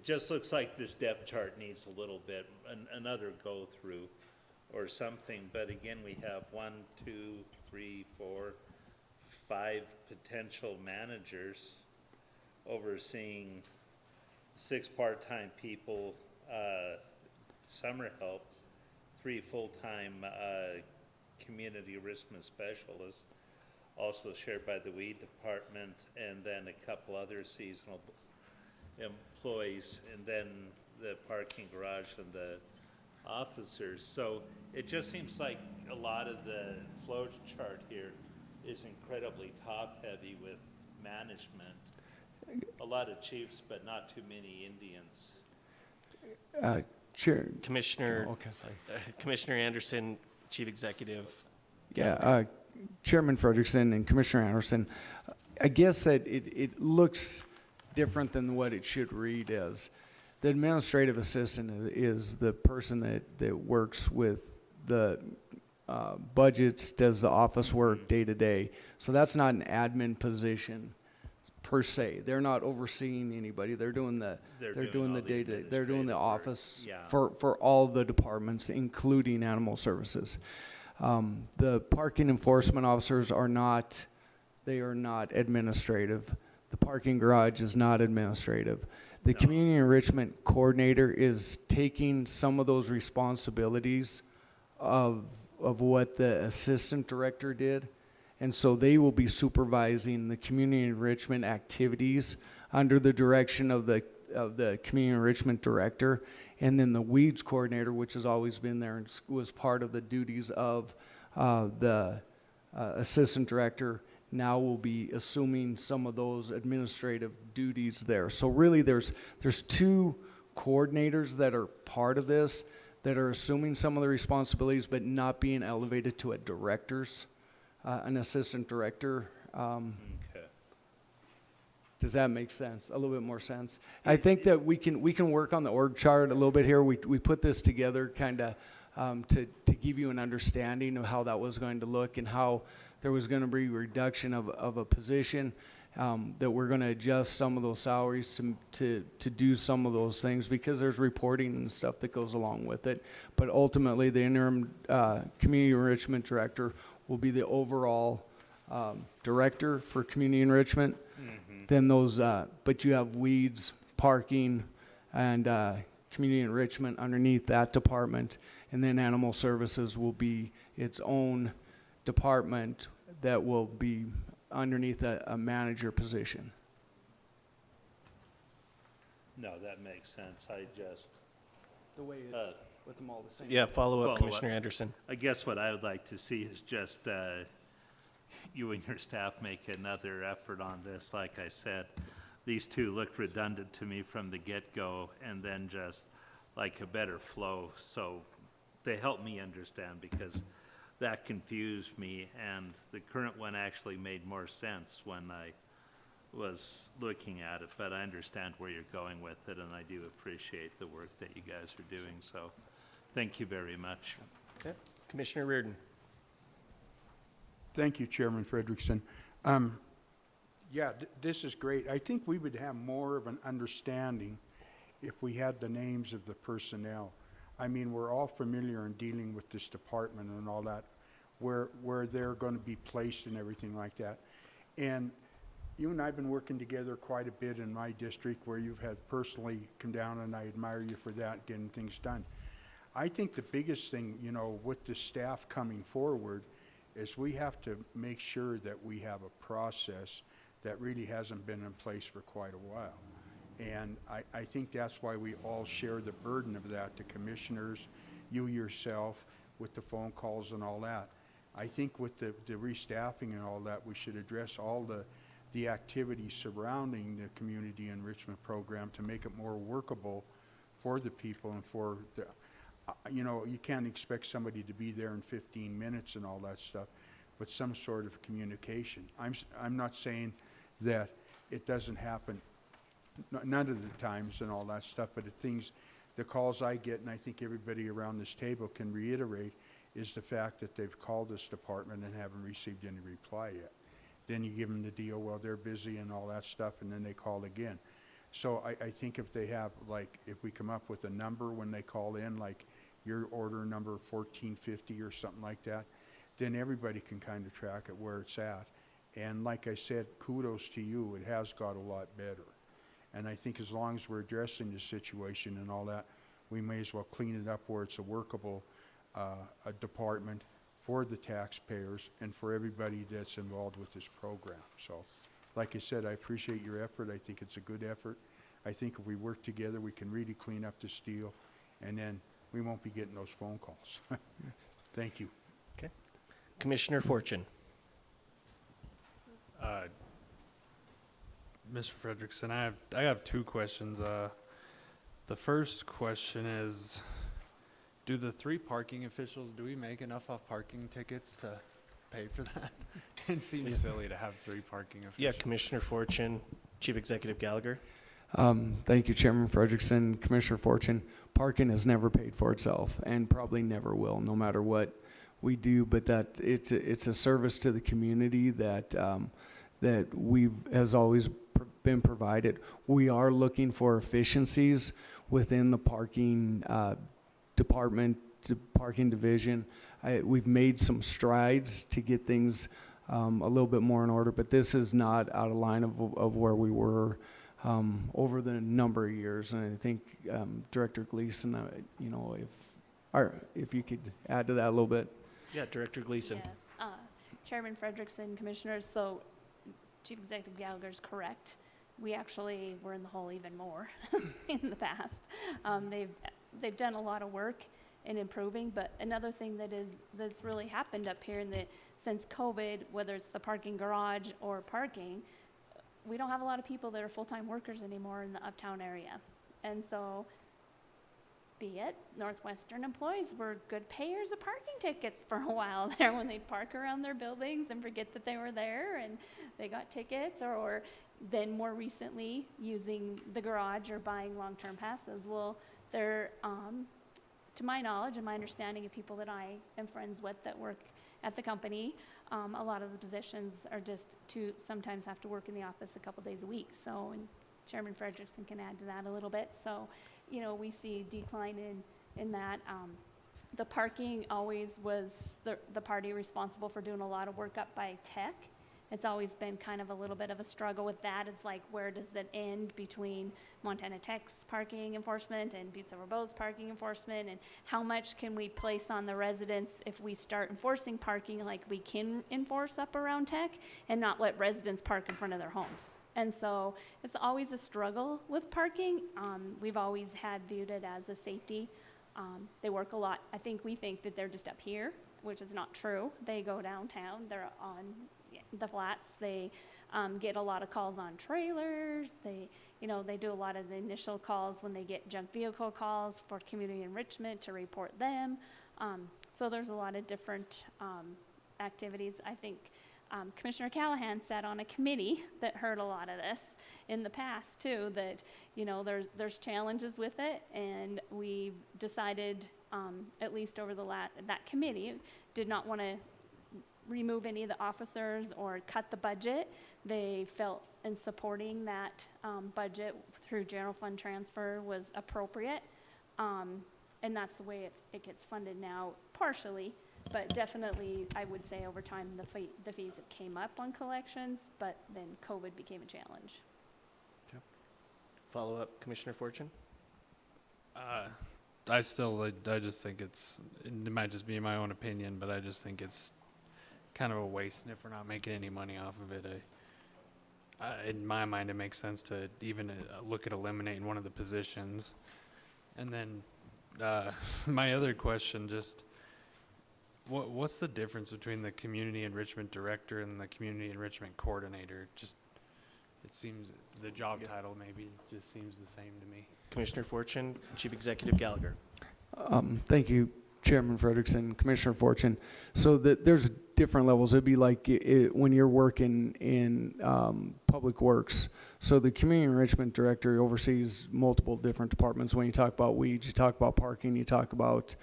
just looks like this depth chart needs a little bit, another go through or something. But again, we have 1, 2, 3, 4, 5 potential managers overseeing 6 part-time people, summer help, 3 full-time community enrichment specialists, also shared by the weed department, and then a couple other seasonal employees, and then the parking garage and the officers. So it just seems like a lot of the flow chart here is incredibly top-heavy with management. A lot of chiefs, but not too many Indians. Chair. Commissioner, Okay, sorry. Commissioner Anderson, Chief Executive. Yeah, Chairman Frederickson and Commissioner Anderson, I guess that it looks different than what it should read as. The administrative assistant is the person that works with the budgets, does the office work day to day. So that's not an admin position per se. They're not overseeing anybody. They're doing the day-to-day. They're doing the office for all the departments, including animal services. The parking enforcement officers are not administrative. The parking garage is not administrative. The community enrichment coordinator is taking some of those responsibilities of what the assistant director did. And so they will be supervising the community enrichment activities under the direction of the community enrichment director. And then the weeds coordinator, which has always been there and was part of the duties of the assistant director, now will be assuming some of those administrative duties there. So really there's 2 coordinators that are part of this that are assuming some of the responsibilities but not being elevated to a director's, an assistant director. Okay. Does that make sense? A little bit more sense? I think that we can work on the org chart a little bit here. We put this together kind of to give you an understanding of how that was going to look and how there was going to be a reduction of a position, that we're going to adjust some of those salaries to do some of those things because there's reporting and stuff that goes along with it. But ultimately, the interim community enrichment director will be the overall director for community enrichment. Mm-hmm. Then those, but you have weeds, parking, and community enrichment underneath that department. And then animal services will be its own department that will be underneath a manager position. No, that makes sense. I just. The way with them all the same. Yeah, follow up, Commissioner Anderson. I guess what I would like to see is just you and your staff make another effort on this. Like I said, these 2 looked redundant to me from the get-go, and then just like a better flow. So they help me understand because that confused me, and the current one actually made more sense when I was looking at it, but I understand where you're going with it, and I do appreciate the work that you guys are doing, so thank you very much. Okay. Commissioner Reardon. Thank you, Chairman Frederickson. Yeah, this is great. I think we would have more of an understanding if we had the names of the personnel. I mean, we're all familiar in dealing with this department and all that, where they're going to be placed and everything like that. And you and I have been working together quite a bit in my district where you've had personally come down, and I admire you for that, getting things done. I think the biggest thing, you know, with the staff coming forward is we have to make sure that we have a process that really hasn't been in place for quite a while. And I think that's why we all share the burden of that, the commissioners, you yourself, with the phone calls and all that. I think with the restaffing and all that, we should address all the activities surrounding the community enrichment program to make it more workable for the people and for the, you know, you can't expect somebody to be there in 15 minutes and all that stuff, but some sort of communication. I'm not saying that it doesn't happen none of the times and all that stuff, but the calls I get, and I think everybody around this table can reiterate, is the fact that they've called this department and haven't received any reply yet. Then you give them the deal, well, they're busy and all that stuff, and then they call again. So I think if they have, like, if we come up with a number when they call in, like your order number 1450 or something like that, then everybody can kind of track it where it's at. And like I said, kudos to you, it has got a lot better. And I think as long as we're addressing the situation and all that, we may as well clean it up where it's a workable a department for the taxpayers and for everybody that's involved with this program. So, like I said, I appreciate your effort. I think it's a good effort. I think if we work together, we can really clean up this deal, and then we won't be getting those phone calls. Thank you. Okay. Commissioner Fortune. Mr. Frederickson, I have two questions. The first question is, do the 3 parking officials, do we make enough off parking tickets to pay for that? It seems silly to have 3 parking officials. Yeah, Commissioner Fortune, Chief Executive Gallagher. Thank you, Chairman Frederickson, Commissioner Fortune. Parking has never paid for itself and probably never will, no matter what we do. But that it's a service to the community that has always been provided. We are looking for efficiencies within the parking department, the parking division. We've made some strides to get things a little bit more in order, but this is not out of line of where we were over the number of years. And I think Director Gleason, you know, if you could add to that a little bit. Yeah, Director Gleason. Yeah. Chairman Frederickson, Commissioners, so Chief Executive Gallagher is correct. We actually were in the hole even more in the past. They've done a lot of work in improving, but another thing that's really happened up here since COVID, whether it's the parking garage or parking, we don't have a lot of people that are full-time workers anymore in the uptown area. And so, be it Northwestern employees were good payers of parking tickets for a while there when they'd park around their buildings and forget that they were there and they got tickets, or then more recently using the garage or buying long-term passes. Well, they're, to my knowledge and my understanding of people that I am friends with that work at the company, a lot of the positions are just to sometimes have to work in the office a couple days a week. So, and Chairman Frederickson can add to that a little bit. So, you know, we see a decline in that. The parking always was the party responsible for doing a lot of work up by tech. It's always been kind of a little bit of a struggle with that. It's like, where does that end between Montana Tech's parking enforcement and Butte-Silver Bow's parking enforcement, and how much can we place on the residents if we start enforcing parking like we can enforce up around Tech and not let residents park in front of their homes? And so it's always a struggle with parking. We've always viewed it as a safety. They work a lot. We think that they're just up here, which is not true. They go downtown. They're on the flats. They get a lot of calls on trailers. They do a lot of the initial calls when they get junk vehicle calls for community enrichment to report them. So there's a lot of different activities. I think Commissioner Callahan sat on a committee that heard a lot of this in the past too, that, you know, there's challenges with it, and we decided, at least over that committee, did not want to remove any of the officers or cut the budget. They felt in supporting that budget through general fund transfer was appropriate. And that's the way it gets funded now, partially, but definitely, I would say over time, the fees have came up on collections, but then COVID became a challenge. Follow up, Commissioner Fortune? I just think it might just be my own opinion, but I just think it's kind of a waste, and if we're not making any money off of it, in my mind, it makes sense to even look at eliminating one of the positions. And then, my other question, just, what's the difference between the community enrichment director and the community enrichment coordinator? Just, it seems, the job title maybe just seems the same to me. Commissioner Fortune, Chief Executive Gallagher. Thank you, Chairman Frederickson, Commissioner Fortune. So there's different levels. It'd be like when you're working in public works. So the community enrichment director oversees multiple different departments. When you talk about weeds, you talk about parking, you talk about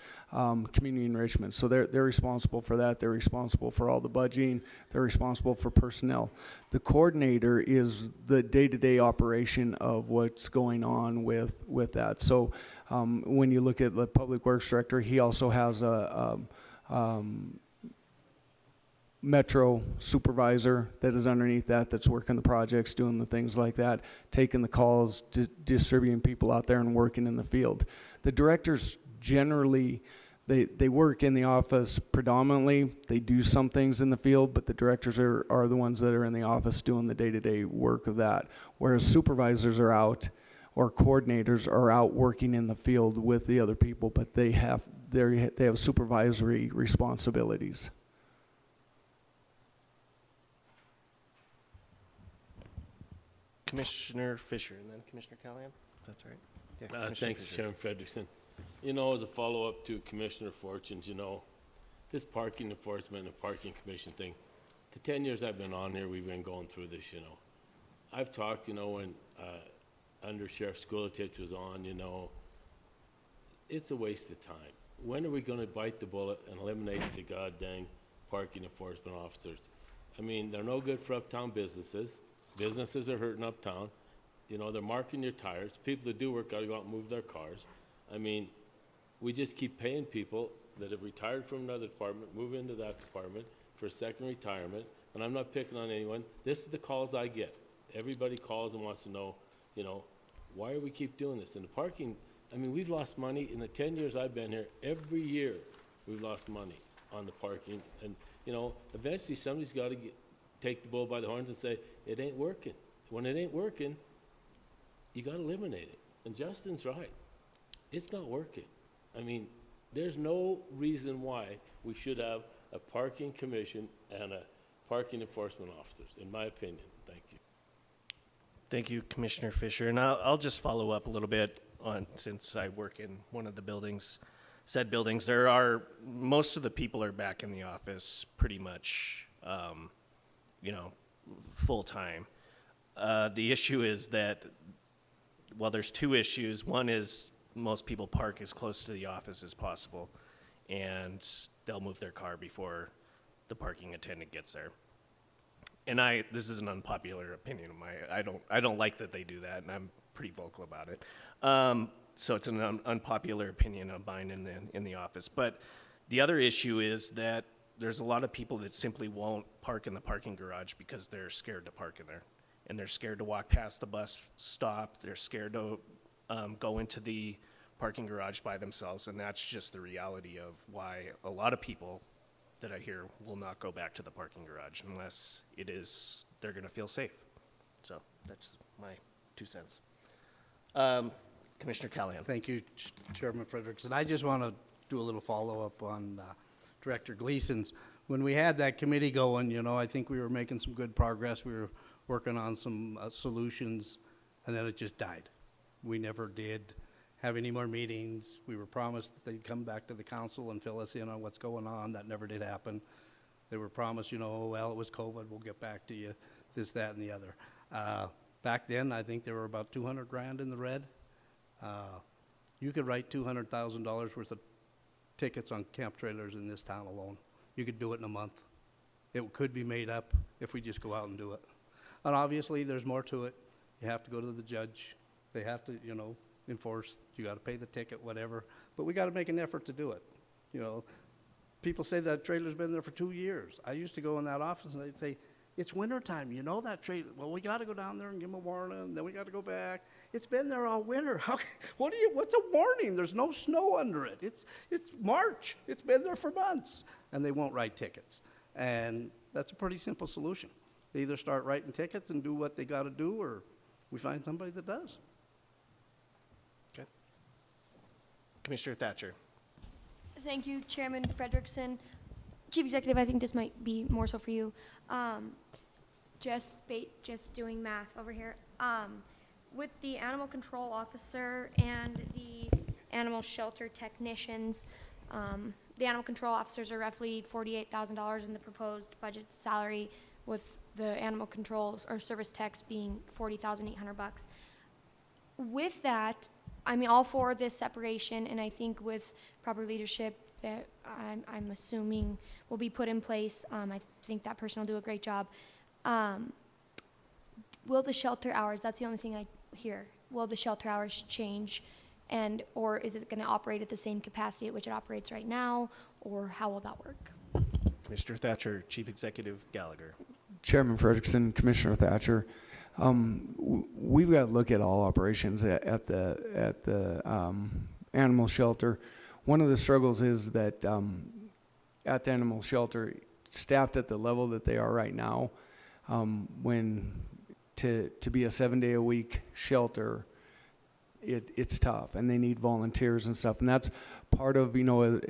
community enrichment. So they're responsible for that. They're responsible for all the budgeting. They're responsible for personnel. The coordinator is the day-to-day operation of what's going on with that. So when you look at the public works director, he also has a metro supervisor that is underneath that's working the projects, doing the things like that, taking the calls, distributing people out there and working in the field. The directors generally, they work in the office predominantly. They do some things in the field, but the directors are the ones that are in the office doing the day-to-day work of that. Whereas supervisors are out, or coordinators are out working in the field with the other people, but they have supervisory responsibilities. Commissioner Fisher, and then Commissioner Callahan, if that's all right. Yeah, Commissioner Thank you, Fisher. Chairman Frederickson. You know, as a follow-up to Commissioner Fortune's, you know, this parking enforcement and parking commission thing, the 10 years I've been on here, we've been going through this, you know. I've talked, you know, when Under Sheriff Skuletich was on, you know, it's a waste of time. When are we gonna bite the bullet and eliminate the goddamn parking enforcement officers? I mean, they're no good for uptown businesses. Businesses are hurting uptown. You know, they're marking your tires. People that do work gotta go out and move their cars. I mean, we just keep paying people that have retired from another department, move into that department for a second retirement, and I'm not picking on anyone. This is the calls I get. Everybody calls and wants to know, you know, why do we keep doing this? And the parking, I mean, we've lost money in the 10 years I've been here. Every year, we've lost money on the parking. And, you know, eventually somebody's got to take the bull by the horns and say, it ain't working. When it ain't working, you got to eliminate it. And Justin's right. It's not working. I mean, there's no reason why we should have a parking commission and a parking enforcement officers, in my opinion. Thank you. Thank you, Commissioner Fisher. And I'll just follow up a little bit on, since I work in one of the buildings, said buildings, most of the people are back in the office pretty much, you know, full-time. The issue is that, well, there's two issues. One is most people park as close to the office as possible, and they'll move their car before the parking attendant gets there. And this is an unpopular opinion of mine. I don't like that they do that, and I'm pretty vocal about it. So it's an unpopular opinion of mine in the office. But the other issue is that there's a lot of people that simply won't park in the parking garage because they're scared to park in there. And they're scared to walk past the bus stop. They're scared to go into the parking garage by themselves. And that's just the reality of why a lot of people that I hear will not go back to the parking garage unless they're going to feel safe. So that's my 2 cents. Commissioner Callahan. Thank you, Chairman Frederickson. I just want to do a little follow-up on Director Gleason's. When we had that committee going, you know, I think we were making some good progress. We were working on some solutions, and then it just died. We never did have any more meetings. We were promised that they'd come back to the council and fill us in on what's going on. That never did happen. They were promised, you know, well, it was COVID, we'll get back to you, this, that, and the other. Back then, I think there were about 200 grand in the red. You could write $200,000 worth of tickets on camp trailers in this town alone. You could do it in a month. It could be made up if we just go out and do it. And obviously, there's more to it. You have to go to the judge. They have to, you know, enforce. You got to pay the ticket, whatever. But we got to make an effort to do it. You know, people say that trailer's been there for 2 years. I used to go in that office and they'd say, it's wintertime, you know that trailer. Well, we got to go down there and give them a warning, and then we got to go back. It's been there all winter. What's a warning? There's no snow under it. It's March. It's been there for months. And they won't write tickets. And that's a pretty simple solution. They either start writing tickets and do what they got to do, or we find somebody that does. Okay. Commissioner Thatcher. Thank you, Chairman Frederickson. Chief Executive, I think this might be more so for you. Just doing math over here. With the animal control officer and the animal shelter technicians, the animal control officers are roughly $48,000 in the proposed budget salary, with the animal control or service techs being $40,800. With that, I'm all for this separation, and I think with proper leadership that I'm assuming will be put in place, I think that person will do a great job. Will the shelter hours, that's the only thing I hear, will the shelter hours change? And, or is it gonna operate at the same capacity at which it operates right now, or how will that work? Commissioner Thatcher, Chief Executive Gallagher. Chairman Frederickson, Commissioner Thatcher, we've got to look at all operations at the animal shelter. One of the struggles is that at the animal shelter, staffed at the level that they are right now, when to be a 7-day-a-week shelter, it's tough, and they need volunteers and stuff. And that's part of, you know,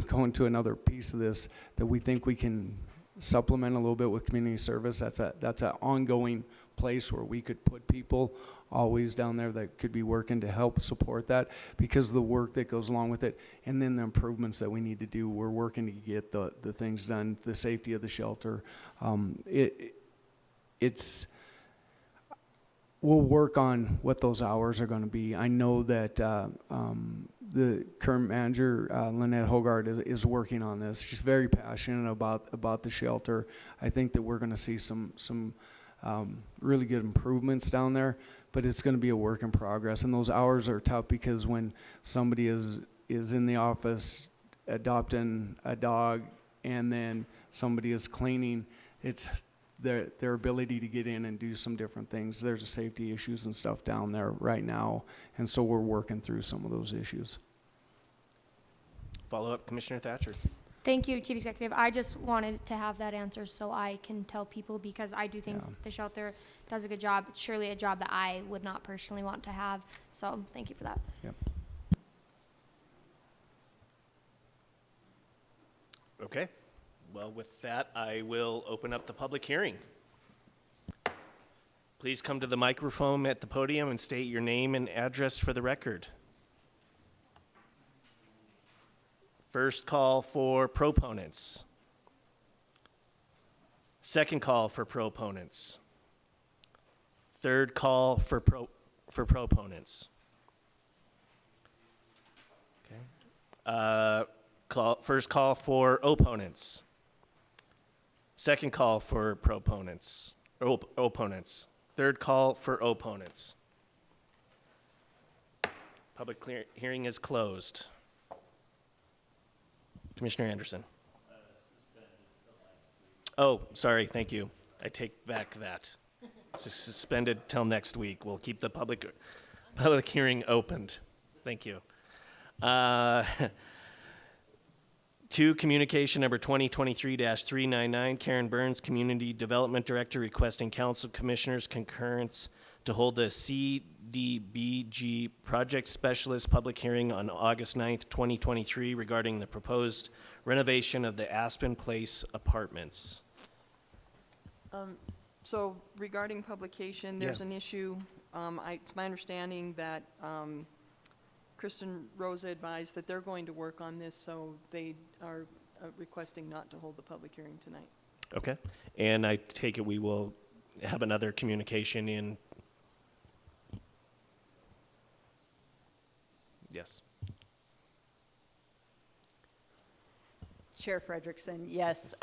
going to another piece of this, that we think we can supplement a little bit with community service. That's an ongoing place where we could put people always down there that could be working to help support that, because of the work that goes along with it, and then the improvements that we need to do. We're working to get the things done, the safety of the shelter. We'll work on what those hours are going to be. I know that the current manager, Lynette Hogard, is working on this. She's very passionate about the shelter. I think that we're going to see some really good improvements down there, but it's going to be a work in progress. And those hours are tough, because when somebody is in the office adopting a dog, and then somebody is cleaning, it's their ability to get in and do some different things. There's safety issues and stuff down there right now, and so we're working through some of those issues. Follow up, Commissioner Thatcher. Thank you, Chief Executive. I just wanted to have that answer so I can tell people, because I do think the shelter does a good job. It's surely a job that I would not personally want to have, so thank you for that. Yep. Okay. Well, with that, I will open up the public hearing. Please come to the microphone at the podium and state your name and address for the record. First call for proponents. Second call for proponents. Third call for proponents. Okay. First call for opponents. Second call for proponents, or opponents. Third call for opponents. Public hearing is closed. Commissioner Anderson. Oh, sorry, thank you. I take back that. It's suspended till next week. We'll keep the public hearing opened. Thank you. To communication number 2023-399, Karen Burns, Community Development Director, requesting Council Commissioners concurrence to hold the CDBG Project Specialist public hearing on August 9th, 2023 regarding the proposed renovation of the Aspen Place apartments. So regarding publication, there's an issue. It's my understanding that Kristen Rosa advised that they're going to work on this, so they are requesting not to hold the public hearing tonight. Okay. And I take it we will have another communication in. Yes. Chair Frederickson, yes.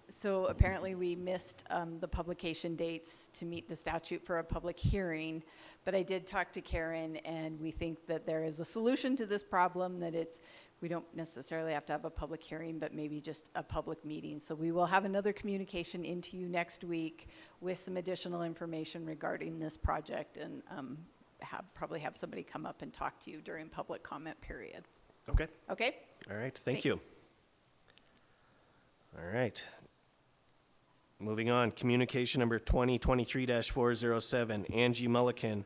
So apparently we missed the publication dates to meet the statute for a public hearing, but I did talk to Karen, and we think that there is a solution to this problem, that we don't necessarily have to have a public hearing, but maybe just a public meeting. So we will have another communication into you next week with some additional information regarding this project, and probably have somebody come up and talk to you during public comment period. Okay. Okay? All right, thank you. Thanks. All right. Moving on, communication number 2023-407, Angie Mulliken,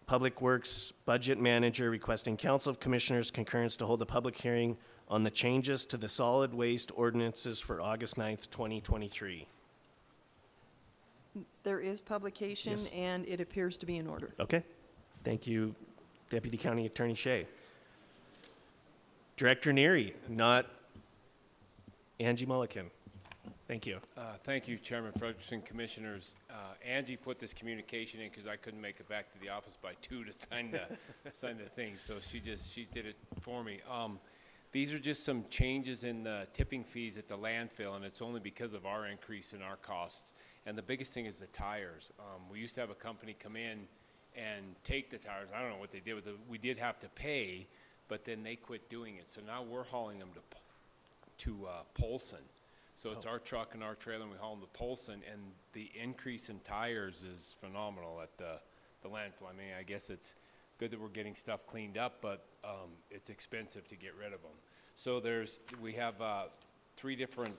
Public Works Budget Manager, requesting Council of Commissioners concurrence to hold a public hearing on the changes to the solid waste ordinances for August 9th, 2023. There is publication, Yes. and it appears to be in order. Okay. Thank you, Deputy County Attorney Shea. Director Neary, not Angie Mulliken. Thank you. Thank you, Chairman Frederickson, Commissioners. Angie put this communication in because I couldn't make it back to the office by 2 to sign the thing, so she did it for me. These are just some changes in the tipping fees at the landfill, and it's only because of our increase in our costs. And the biggest thing is the tires. We used to have a company come in and take the tires. I don't know what they did with it. We did have to pay, but then they quit doing it. So now we're hauling them to Polson. So it's our truck and our trailer, and we haul them to Polson, and the increase in tires is phenomenal at the landfill. I mean, I guess it's good that we're getting stuff cleaned up, but it's expensive to get rid of them. So we have 3 different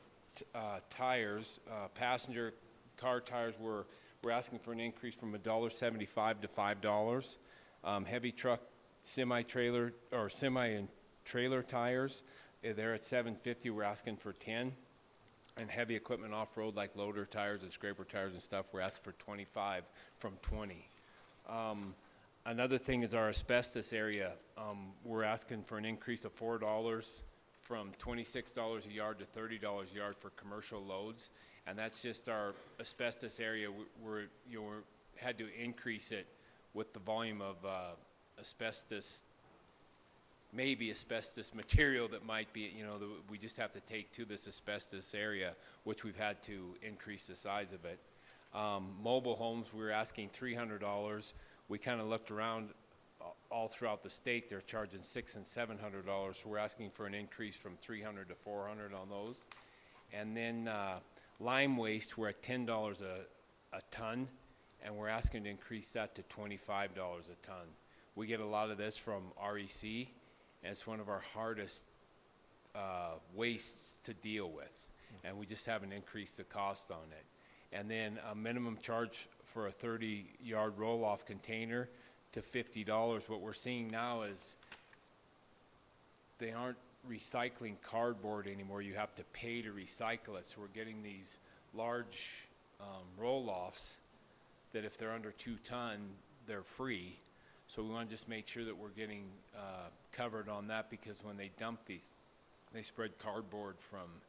tires. Passenger car tires, we're asking for an increase from $1.75 to $5. Heavy truck, semi-trailer, or semi and trailer tires, they're at $7.50. We're asking for $10. And heavy equipment off-road, like loader tires and scraper tires and stuff, we're asking for $25 from $20. Another thing is our asbestos area. We're asking for an increase of $4 from $26 a yard to $30 a yard for commercial loads. And that's just our asbestos area. We had to increase it with the volume of asbestos, maybe asbestos material that might be, we just have to take to this asbestos area, which we've had to increase the size of it. Mobile homes, we're asking $300. We kind of looked around all throughout the state. They're charging $600 and $700. So we're asking for an increase from $300 to $400 on those. And then lime waste, we're at $10 a ton, and we're asking to increase that to $25 a ton. We get a lot of this from REC, and it's one of our hardest wastes to deal with, and we just haven't increased the cost on it. And then a minimum charge for a 30-yard roll-off container to $50. What we're seeing now is they aren't recycling cardboard anymore. You have to pay to recycle it, so we're getting these large roll-offs that if they're under 2 ton, they're free. So we want to just make sure that we're getting covered on that, because when they dump these, they spread cardboard from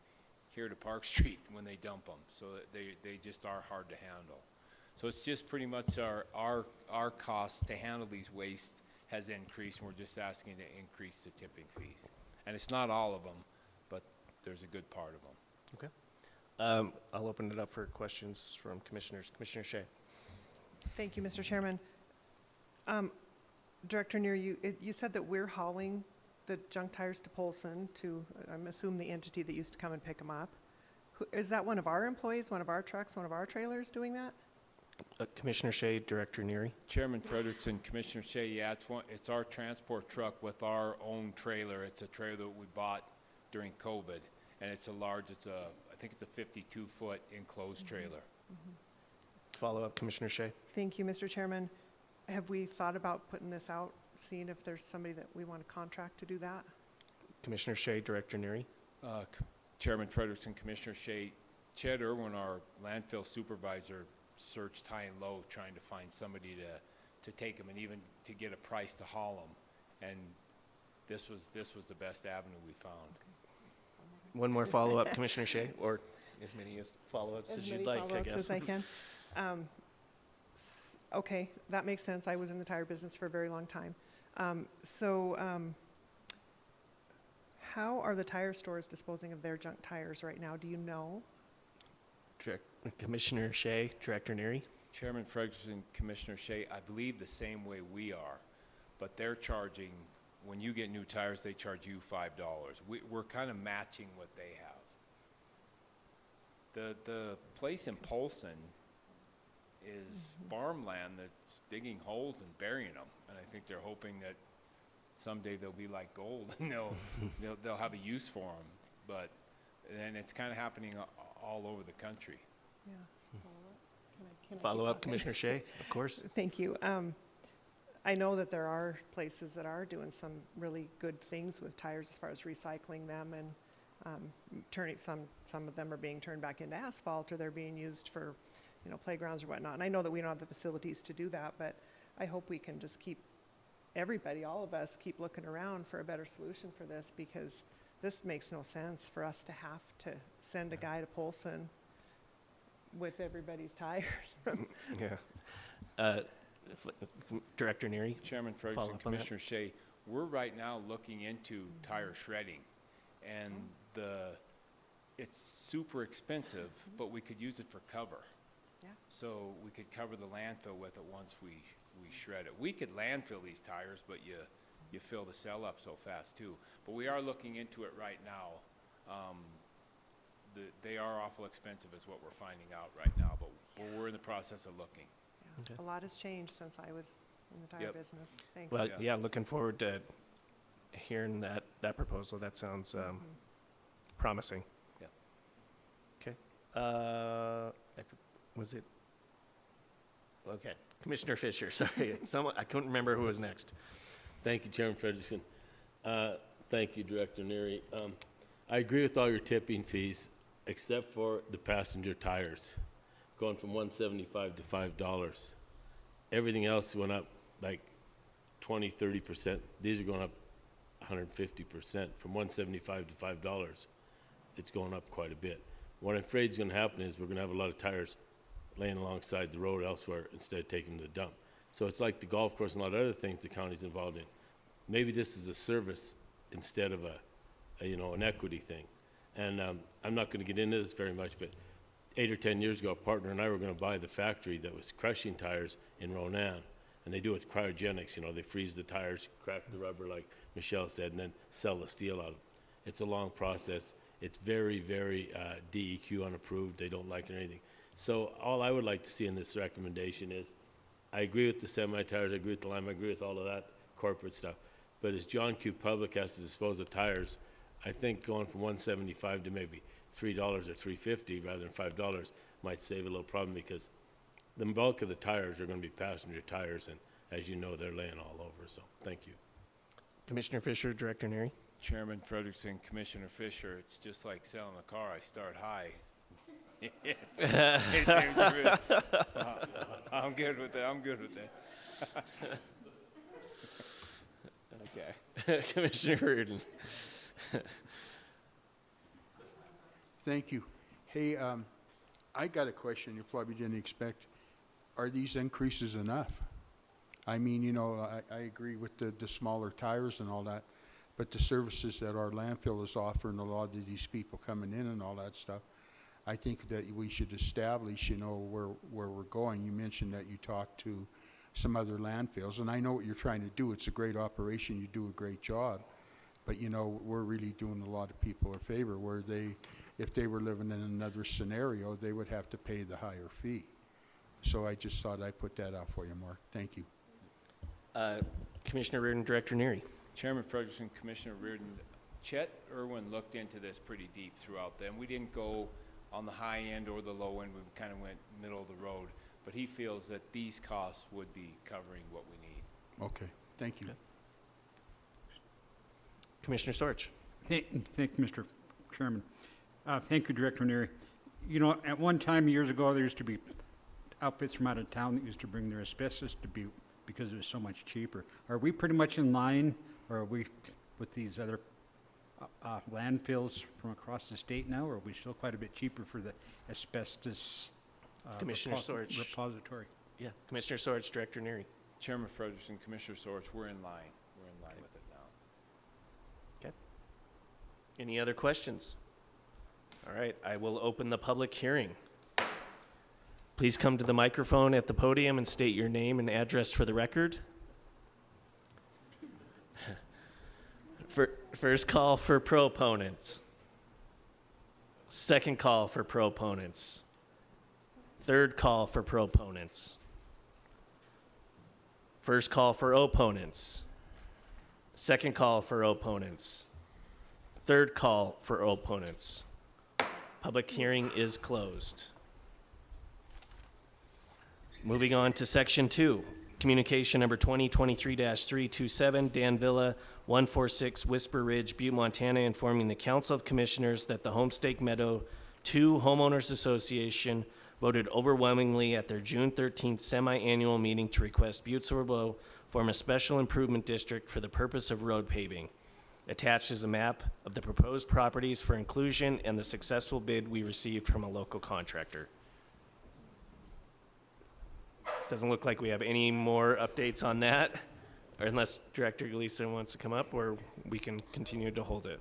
here to Park Street when they dump them. So they just are hard to handle. So it's just pretty much our cost to handle these waste has increased, and we're just asking to increase the tipping fees. And it's not all of them, but there's a good part of them. Okay. I'll open it up for questions from commissioners. Commissioner Shea. Thank you, Mr. Chairman. Director Neer, you said that we're hauling the junk tires to Polson to, I'm assuming, the entity that used to come and pick them up. Is that one of our employees, one of our trucks, one of our trailers doing that? Commissioner Shea, Director Neary. Chairman Frederickson, Commissioner Shea, yeah, it's our transport truck with our own trailer. It's a trailer that we bought during COVID, and it's I think it's a 52-foot enclosed trailer. Mm-hmm. Follow up, Commissioner Shea. Thank you, Mr. Chairman. Have we thought about putting this out, seeing if there's somebody that we want to contract to do that? Commissioner Shea, Director Neary. Chairman Frederickson, Commissioner Shea, Chet Irwin, our landfill supervisor, searched high and low trying to find somebody to take them and even to get a price to haul them. And this was the best avenue we found. One more follow-up, Commissioner Shea, or as many follow-ups as you'd like, I guess. As I can. Okay, that makes sense. I was in the tire business for a very long time. How are the tire stores disposing of their junk tires right now? Do you know? Commissioner Shea, Director Neary. Chairman Frederickson, Commissioner Shea, I believe the same way we are, but they're charging, when you get new tires, they charge you $5. We're kind of matching what they have. The place in Polson is farmland that's digging holes and burying them, and I think they're hoping that someday they'll be like gold and they'll have a use for them. But then it's kind of happening all over the country. Yeah. Can I keep Follow up, talking? Commissioner Shea, of course. Thank you. I know that there are places that are doing some really good things with tires as far as recycling them and turning some of them are being turned back into asphalt, or they're being used for, playgrounds or whatnot. And I know that we don't have the facilities to do that, but I hope we can just keep everybody, all of us, keep looking around for a better solution for this, because this makes no sense for us to have to send a guy to Polson with everybody's tires. Yeah. Director Neary. Chairman Follow Ferguson, up on that. Commissioner Shea, we're right now looking into tire shredding, and it's super expensive, but we could use it for cover. Yeah. So we could cover the landfill with it once we shred it. We could landfill these tires, but you fill the cell up so fast too. But we are looking into it right now. They are awful expensive is what we're finding out right now, but we're in the process of looking. Yeah. A lot has changed since I was in the tire Yep. business. Thanks. Well, yeah, looking forward to hearing that proposal. That sounds promising. Yeah. Okay. Was it? Okay. Commissioner Fisher, sorry. I couldn't remember who was next. Thank you, Chairman Frederickson. Thank you, Director Neary. I agree with all your tipping fees, except for the passenger tires, going from $1.75 to $5. Everything else went up like 20, 30%. These are going up 150%. From $1.75 to $5, it's going up quite a bit. What I'm afraid is going to happen is we're going to have a lot of tires laying alongside the road elsewhere instead of taking them to the dump. So it's like the golf course and a lot of other things the county's involved in. Maybe this is a service instead of an equity thing. And I'm not going to get into this very much, but 8 or 10 years ago, a partner and I were going to buy the factory that was crushing tires in Ronan. And they do it with cryogenics. They freeze the tires, crack the rubber, like Michelle said, and then sell the steel out of them. It's a long process. It's very, very DEQ unapproved. They don't like it or anything. So all I would like to see in this recommendation is, I agree with the semi-tires, I agree with the lime, I agree with all of that corporate stuff. But as John Q. Public has to dispose of tires, I think going from $1.75 to maybe $3 or $3.50 rather than $5 might save a little problem, because the bulk of the tires are going to be passenger tires, and as you know, they're laying all over. So thank you. Commissioner Fisher, Director Neary. Chairman Frederickson, Commissioner Fisher, it's just like selling a car. I start high. I'm good with that. I'm good with that. Okay. Commissioner Reardon. Thank you. Hey, I got a question you probably didn't expect. Are these increases enough? I mean, I agree with the smaller tires and all that, but the services that our landfill is offering, a lot of these people coming in and all that stuff, I think that we should establish, where we're going. You mentioned that you talked to some other landfills, and I know what you're trying to do. It's a great operation. You do a great job. But, we're really doing a lot of people a favor where if they were living in another scenario, they would have to pay the higher fee. So I just thought I'd put that out for you, Mark. Thank you. Commissioner Reardon, Director Neary. Chairman Ferguson, Commissioner Reardon, Chet Irwin looked into this pretty deep throughout them. We didn't go on the high end or the low end. We kind of went middle of the road. But he feels that these costs would be covering what we need. Okay. Thank you. Okay. Commissioner Storch. Thank you, Mr. Chairman. Thank you, Director Neary. At one time, years ago, there used to be outfits from out of town that used to bring their asbestos to Butte because it was so much cheaper. Are we pretty much in line, or are we with these other landfills from across the state now, or are we still quite a bit cheaper for the asbestos Commissioner Storch. repository? Yeah. Commissioner Storch, Director Neary. Chairman Ferguson, Commissioner Storch, we're in line. We're in line with it now. Any other questions? All right, I will open the public hearing. Please come to the microphone at the podium and state your name and address for the record. First call for proponents. Second call for proponents. Third call for proponents. First call for opponents. Second call for opponents. Third call for opponents. Public hearing is closed. Moving on to section 2, communication number 2023-327, Dan Villa, 146 Whisper Ridge, Butte, Montana, informing the Council of Commissioners that the Homestake Meadow 2 Homeowners Association voted overwhelmingly at their June 13th semi-annual meeting to request Butte-Silver form a special improvement district for the purpose of road paving. Attached is a map of the proposed properties for inclusion and the successful bid we received from a local contractor. Doesn't look like we have any more updates on that, or unless Director Gleason wants to come up, or we can continue to hold it.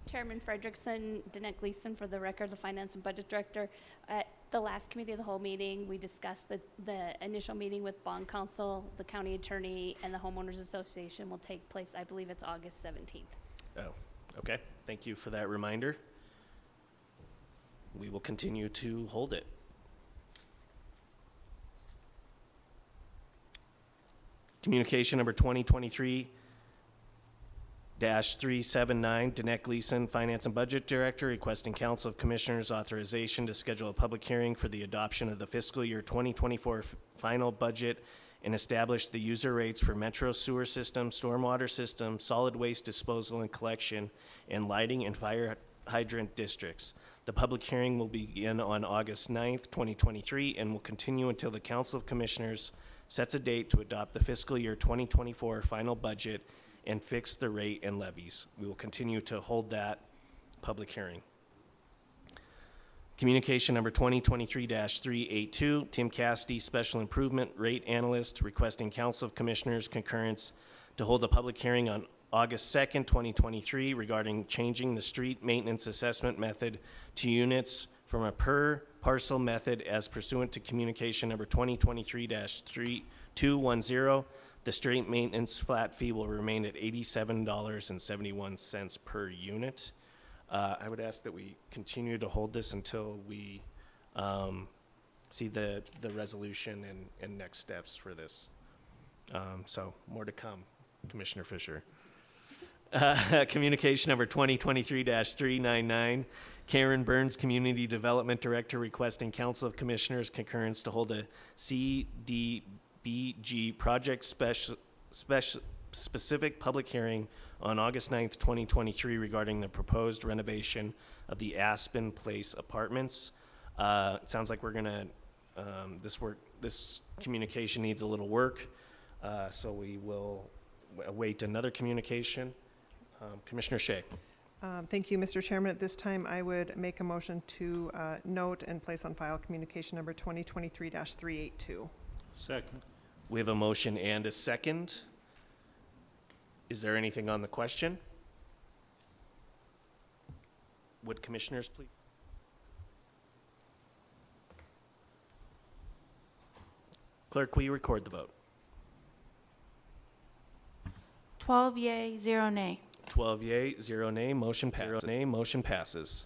Chairman Frederickson, Danette Gleason for the record, the Finance and Budget Director. At the last Committee of the Whole meeting, we discussed that the initial meeting with Bond Council, the County Attorney, and the Homeowners Association will take place, I believe it's August 17th. Oh, okay. Thank you for that reminder. We will continue to hold it. Communication number 2023-379, Danette Gleason, Finance and Budget Director, requesting Council of Commissioners authorization to schedule a public hearing for the adoption of the fiscal year 2024 final budget and establish the user rates for metro sewer system, stormwater system, solid waste disposal and collection, and lighting and fire hydrant districts. The public hearing will begin on August 9th, 2023, and will continue until the Council of Commissioners sets a date to adopt the fiscal year 2024 final budget and fix the rate and levies. We will continue to hold that public hearing. Communication number 2023-382, Tim Cassidy, Special Improvement Rate Analyst, requesting Council of Commissioners concurrence to hold a public hearing on August 2nd, 2023 regarding changing the street maintenance assessment method to units from a per parcel method as pursuant to communication number 2023-3210. The street maintenance flat fee will remain at $87.71 per unit. I would ask that we continue to hold this until we see the resolution and next steps for this. So more to come, Commissioner Fisher. Communication number 2023-399, Karen Burns, Community Development Director, requesting Council of Commissioners concurrence to hold a CDBG project specific public hearing on August 9th, 2023 regarding the proposed renovation of the Aspen Place Apartments. It sounds like we're gonna, this communication needs a little work, so we will await another communication. Commissioner Shea. Thank you, Mr. Chairman. At this time, I would make a motion to note and place on file communication number 2023-382. Second. We have a motion and a second. Is there anything on the question? Would commissioners please? Clerk, will you record the vote? 12 yea, 0 nay. 12 yea, 0 nay, motion passes.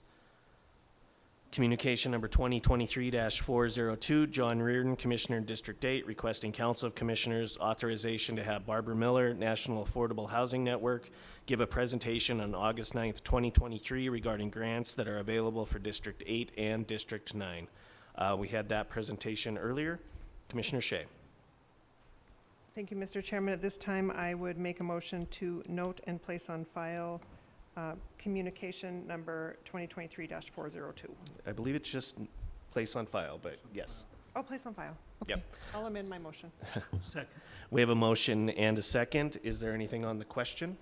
Communication number 2023-402, John Reardon, Commissioner, District 8, requesting Council of Commissioners authorization to have Barbara Miller, National Affordable Housing Network, give a presentation on August 9th, 2023 regarding grants that are available for District 8 and District 9. We had that presentation earlier. Commissioner Shea. Thank you, Mr. Chairman. At this time, I would make a motion to note and place on file communication number 2023-402. I believe it's just place on file, but yes. Oh, place on file. Okay. Yep. I'll amend my motion. Second. We have a motion and a second. Is there anything on the question?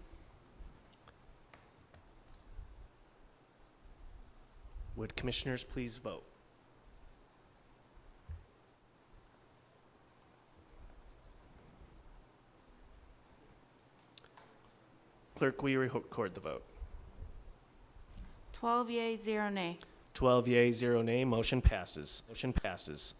Would commissioners please vote? Clerk, will you record the vote? 12 yea, 0 nay. 12 yea, 0 nay, motion passes. Motion passes.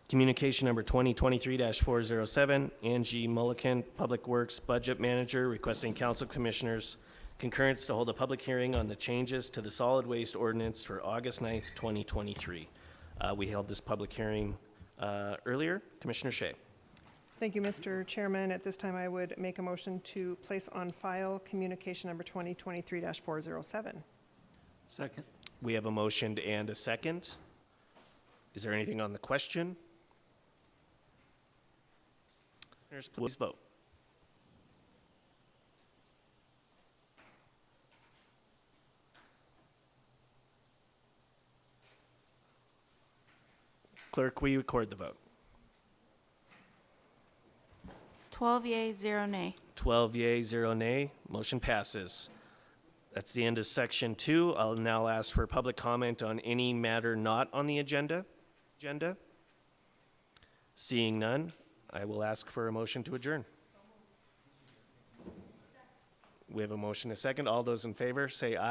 Communication number 2023-407, Angie Mulliken, Public Works Budget Manager, requesting council commissioners concurrence to hold a public hearing on the changes to the solid waste ordinance for August 9th, 2023. We held this public hearing earlier. Commissioner Shea. Thank you, Mr. Chairman. At this time, I would make a motion to place on file communication number 2023-407. Second. We have a motion and a second. Is there anything on the question? Please vote. Clerk, will you record the vote? 12 yea, 0 nay. 12 yea, 0 nay. Motion passes. That's the end of section 2. I'll now ask for public comment on any matter not on the agenda. Seeing none, I will ask for a motion to adjourn. We have a motion, a second. All those in favor, say aye.